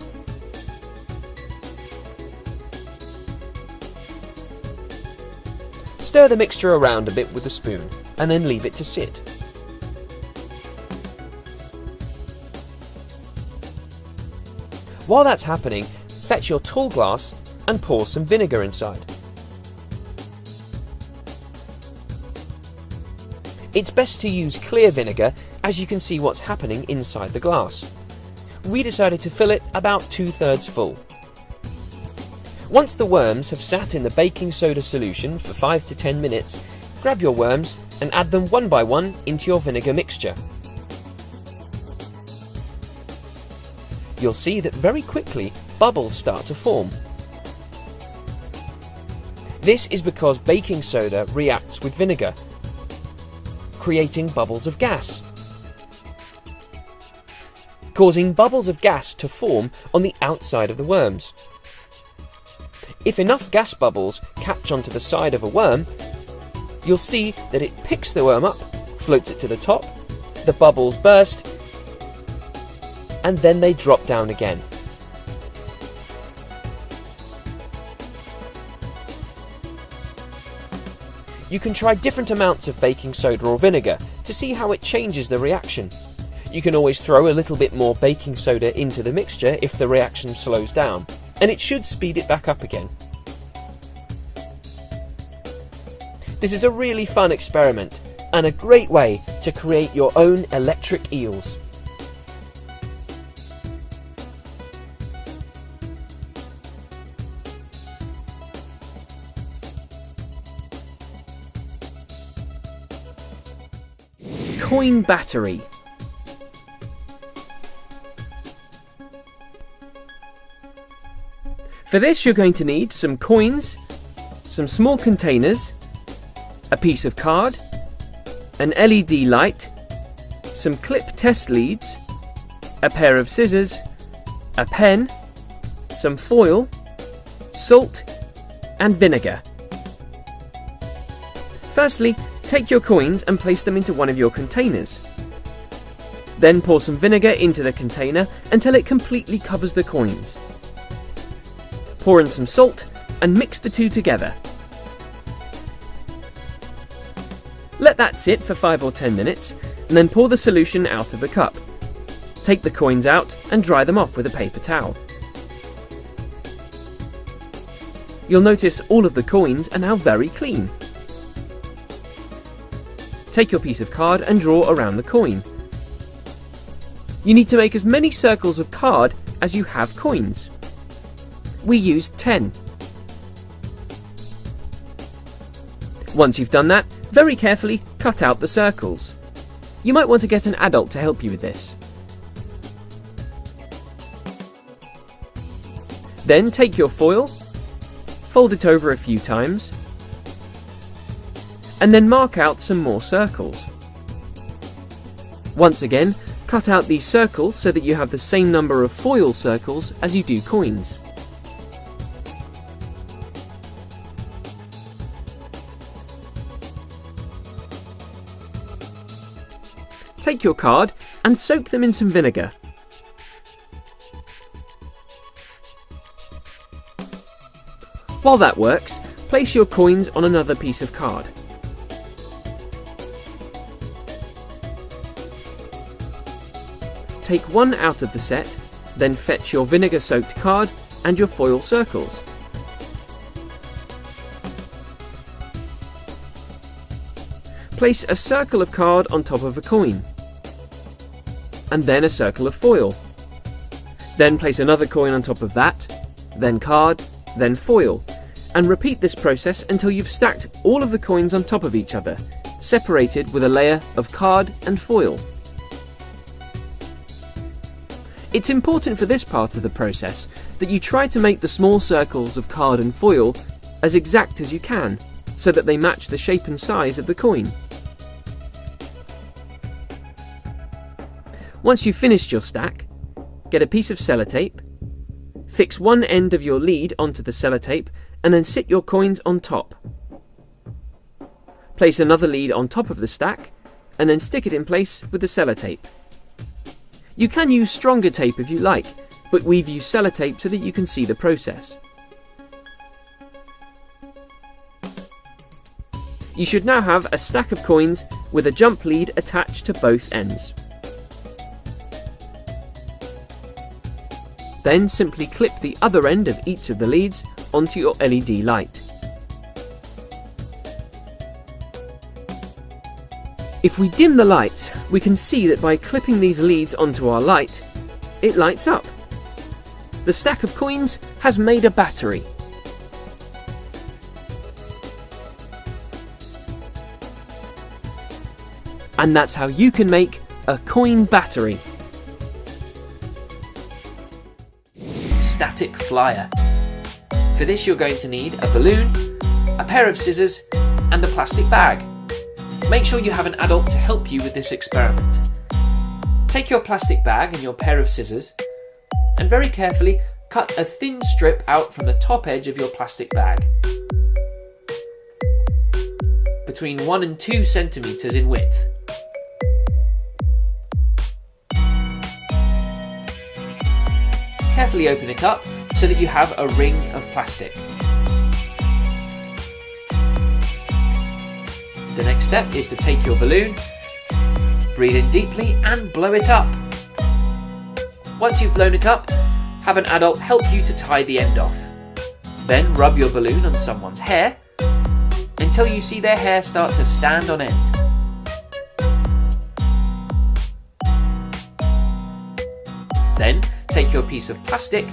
Stir the mixture around a bit with a spoon and then leave it to sit. While that's happening, fetch your tall glass and pour some vinegar inside. It's best to use clear vinegar as you can see what's happening inside the glass. We decided to fill it about 2/3 full. Once the worms have sat in the baking soda solution for 5 to 10 minutes, grab your worms and add them one by one into your vinegar mixture. You'll see that very quickly bubbles start to form. This is because baking soda reacts with vinegar, creating bubbles of gas, causing bubbles of gas to form on the outside of the worms. If enough gas bubbles catch onto the side of a worm, you'll see that it picks the worm up, floats it to the top, the bubbles burst, and then they drop down again. You can try different amounts of baking soda or vinegar to see how it changes the reaction. You can always throw a little bit more baking soda into the mixture if the reaction slows down, and it should speed it back up again. This is a really fun experiment and a great way to create your own electric eels. Coin battery. For this you're going to need some coins, some small containers, a piece of card, an LED light, some clip test leads, a pair of scissors, a pen, some foil, salt and vinegar. Firstly, take your coins and place them into one of your containers. Then pour some vinegar into the container until it completely covers the coins. Pour in some salt and mix the two together. Let that sit for 5 or 10 minutes and then pour the solution out of the cup. Take the coins out and dry them off with a paper towel. You'll notice all of the coins are now very clean. Take your piece of card and draw around the coin. You need to make as many circles of card as you have coins. We used 10. Once you've done that, very carefully cut out the circles. You might want to get an adult to help you with this. Then take your foil, fold it over a few times, and then mark out some more circles. Once again, cut out these circles so that you have the same number of foil circles as you do coins. Take your card and soak them in some vinegar. While that works, place your coins on another piece of card. take one out of the set, then fetch your vinegar-soaked card and your foil circles. Place a circle of card on top of a coin, and then a circle of foil. Then place another coin on top of that, then card, then foil, and repeat this process until you've stacked all of the coins on top of each other, separated with a layer of card and foil. It's important for this part of the process that you try to make the small circles of card and foil as exact as you can, so that they match the shape and size of the coin. Once you've finished your stack, get a piece of sellotape, fix one end of your lead onto the sellotape, and then sit your coins on top. Place another lead on top of the stack, and then stick it in place with the sellotape. You can use stronger tape if you like, but we've used sellotape so that you can see the process. You should now have a stack of coins with a jump lead attached to both ends. Then simply clip the other end of each of the leads onto your LED light. If we dim the light, we can see that by clipping these leads onto our light, it lights up. The stack of coins has made a battery. And that's how you can make a coin battery. Static flyer. For this you're going to need a balloon, a pair of scissors and a plastic bag. Make sure you have an adult to help you with this experiment. Take your plastic bag and your pair of scissors and very carefully cut a thin strip out from the top edge of your plastic bag, between 1 and 2 centimeters in width. Carefully open it up so that you have a ring of plastic. The next step is to take your balloon, breathe in deeply and blow it up. Once you've blown it up, have an adult help you to tie the end off. Then rub your balloon on someone's hair until you see their hair start to stand on end. Then take your piece of plastic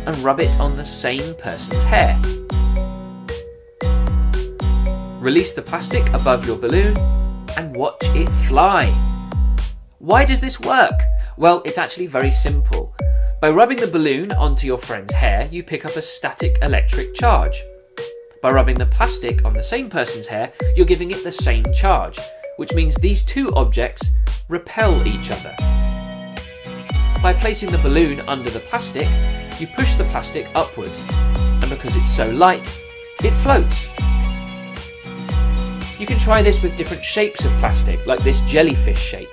and rub it on the same person's hair. Release the plastic above your balloon and watch it fly. Why does this work? Well, it's actually very simple. By rubbing the balloon onto your friend's hair, you pick up a static electric charge. By rubbing the plastic on the same person's hair, you're giving it the same charge, which means these two objects repel each other. By placing the balloon under the plastic, you push the plastic upwards, and because it's so light, it floats. You can try this with different shapes of plastic, like this jellyfish shape,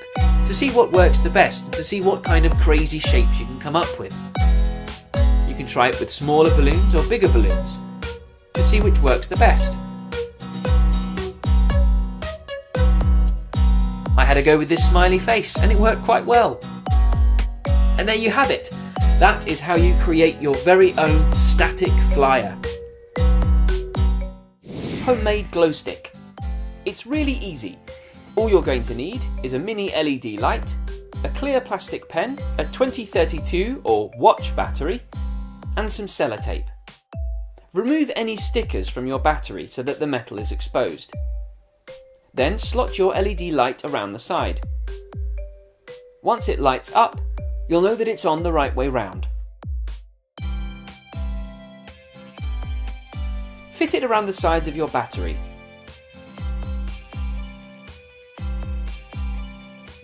to see what works the best and to see what kind of crazy shapes you can come up with. You can try it with smaller balloons or bigger balloons, to see which works the best. I had a go with this smiley face and it worked quite well. And there you have it. That is how you create your very own static flyer. Homemade glow stick. It's really easy. All you're going to need is a mini LED light, a clear plastic pen, a 2032 or watch battery, and some sellotape. Remove any stickers from your battery so that the metal is exposed. Then slot your LED light around the side. Once it lights up, you'll know that it's on the right way round. Fit it around the sides of your battery.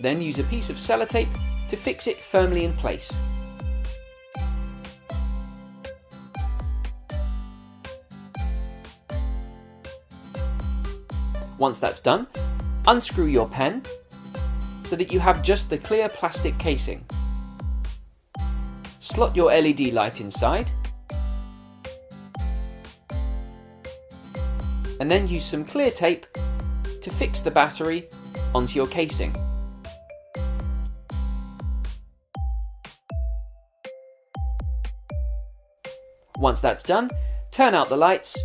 Then use a piece of sellotape to fix it firmly in place. Once that's done, unscrew your pen so that you have just the clear plastic casing. Slot your LED light inside, and then use some clear tape to fix the battery onto your casing. Once that's done, turn out the lights,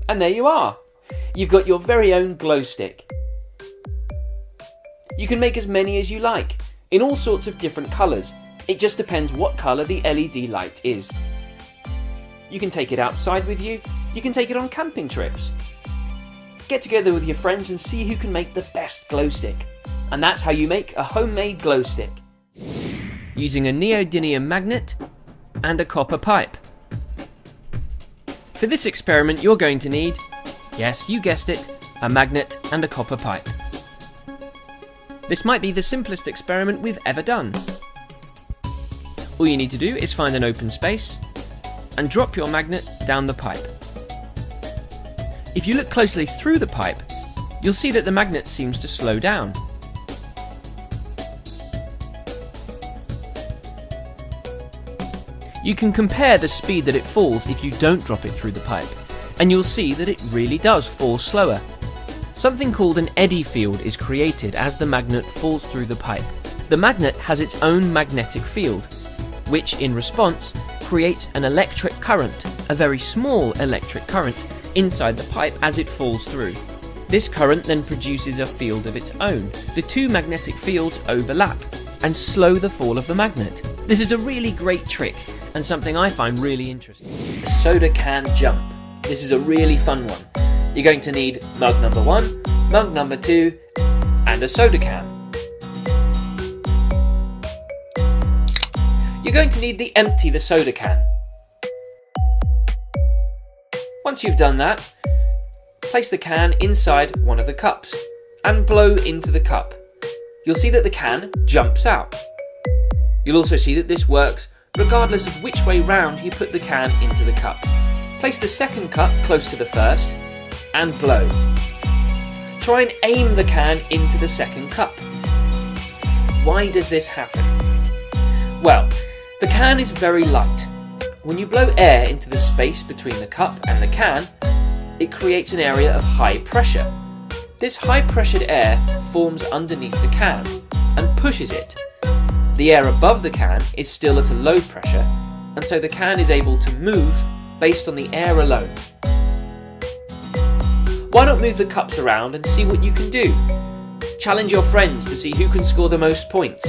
and there you are. You've got your very own glow stick. You can make as many as you like, in all sorts of different colours. It just depends what colour the LED light is. You can take it outside with you, you can take it on camping trips. Get together with your friends and see who can make the best glow stick. And that's how you make a homemade glow stick. Using a neodymium magnet and a copper pipe. For this experiment you're going to need, yes, you guessed it, a magnet and a copper pipe. This might be the simplest experiment we've ever done. All you need to do is find an open space and drop your magnet down the pipe. If you look closely through the pipe, you'll see that the magnet seems to slow down. You can compare the speed that it falls if you don't drop it through the pipe, and you'll see that it really does fall slower. Something called an eddy field is created as the magnet falls through the pipe. The magnet has its own magnetic field, which in response creates an electric current, a very small electric current, inside the pipe as it falls through. This current then produces a field of its own. The two magnetic fields overlap and slow the fall of the magnet. This is a really great trick and something I find really interesting. The soda can jump. This is a really fun one. You're going to need mug number 1, mug number 2, and a soda can. You're going to need to empty the soda can. Once you've done that, place the can inside one of the cups and blow into the cup. You'll see that the can jumps out. You'll also see that this works regardless of which way round you put the can into the cup. Place the second cup close to the first and blow. Try and aim the can into the second cup. Why does this happen? Well, the can is very light. When you blow air into the space between the cup and the can, it creates an area of high pressure. This high pressured air forms underneath the can and pushes it. The air above the can is still at a low pressure, and so the can is able to move based on the air alone. Why not move the cups around and see what you can do? Challenge your friends to see who can score the most points.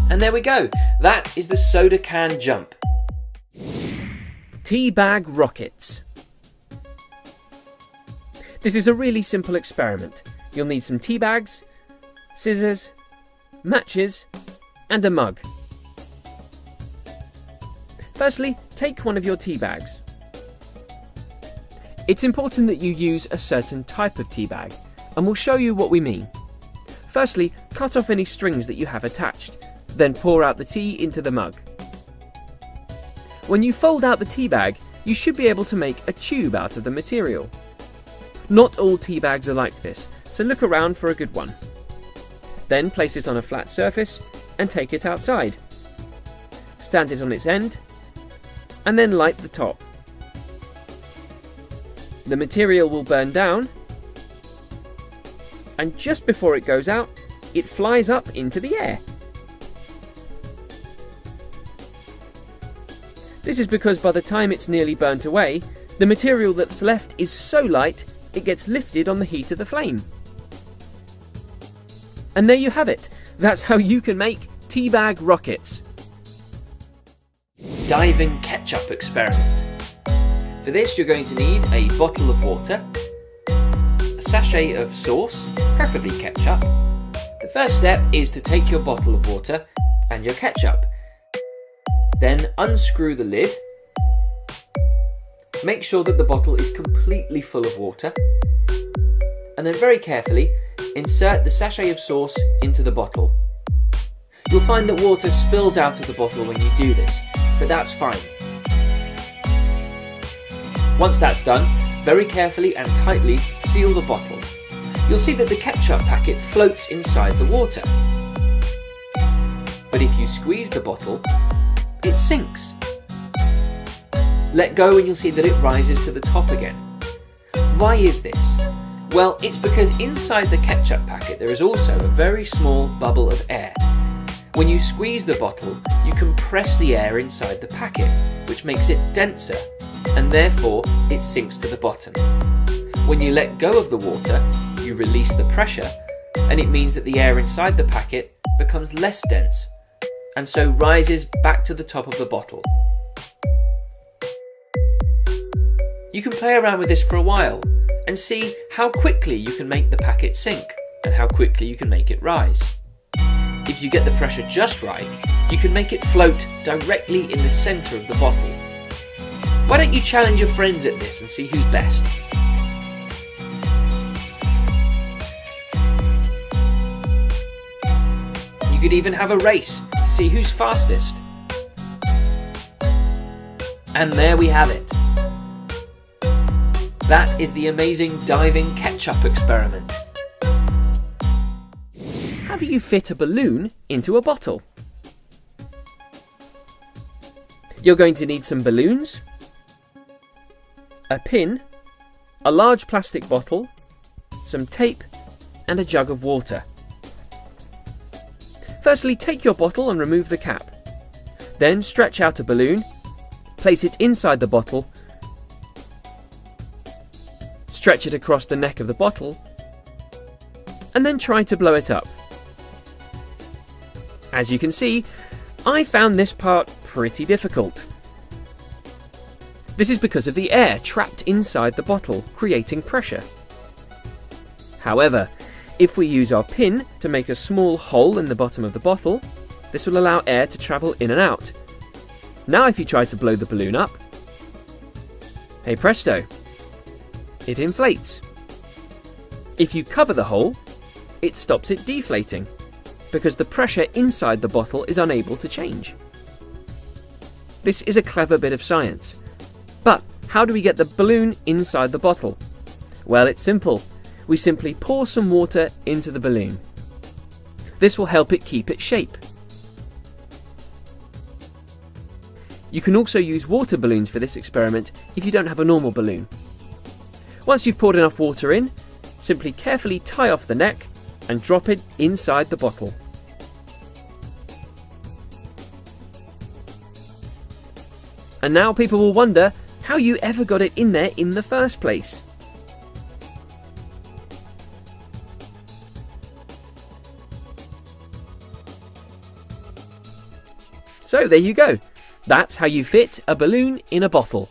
And there we go, that is the soda can jump. Tea bag rockets. This is a really simple experiment. You'll need some tea bags, scissors, matches, and a mug. Firstly, take one of your tea bags. It's important that you use a certain type of tea bag, and we'll show you what we mean. Firstly, cut off any strings that you have attached, then pour out the tea into the mug. When you fold out the tea bag, you should be able to make a tube out of the material. Not all tea bags are like this, so look around for a good one. Then place it on a flat surface and take it outside. Stand it on its end and then light the top. The material will burn down, and just before it goes out, it flies up into the air. This is because by the time it's nearly burnt away, the material that's left is so light it gets lifted on the heat of the flame. And there you have it. That's how you can make tea bag rockets. Diving ketchup experiment. For this you're going to need a bottle of water, a sachet of sauce, preferably ketchup. The first step is to take your bottle of water and your ketchup. Then unscrew the lid. Make sure that the bottle is completely full of water. And then very carefully insert the sachet of sauce into the bottle. You'll find that water spills out of the bottle when you do this, but that's fine. Once that's done, very carefully and tightly seal the bottle. You'll see that the ketchup packet floats inside the water. But if you squeeze the bottle, it sinks. Let go and you'll see that it rises to the top again. Why is this? Well, it's because inside the ketchup packet there is also a very small bubble of air. When you squeeze the bottle, you compress the air inside the packet, which makes it denser, and therefore it sinks to the bottom. When you let go of the water, you release the pressure, and it means that the air inside the packet becomes less dense, and so rises back to the top of the bottle. You can play around with this for a while and see how quickly you can make the packet sink and how quickly you can make it rise. If you get the pressure just right, you can make it float directly in the centre of the bottle. Why don't you challenge your friends at this and see who's best? You could even have a race to see who's fastest. And there we have it. That is the amazing diving ketchup experiment. How do you fit a balloon into a bottle? You're going to need some balloons, a pin, a large plastic bottle, some tape, and a jug of water. Firstly, take your bottle and remove the cap. Then stretch out a balloon, place it inside the bottle, stretch it across the neck of the bottle, and then try to blow it up. As you can see, I found this part pretty difficult. This is because of the air trapped inside the bottle, creating pressure. However, if we use our pin to make a small hole in the bottom of the bottle, this will allow air to travel in and out. Now if you try to blow the balloon up, hey presto, it inflates. If you cover the hole, it stops it deflating, because the pressure inside the bottle is unable to change. This is a clever bit of science. But how do we get the balloon inside the bottle? Well, it's simple. We simply pour some water into the balloon. This will help it keep its shape. You can also use water balloons for this experiment if you don't have a normal balloon. Once you've poured enough water in, simply carefully tie off the neck and drop it inside the bottle. And now people will wonder how you ever got it in there in the first place. So there you go. That's how you fit a balloon in a bottle.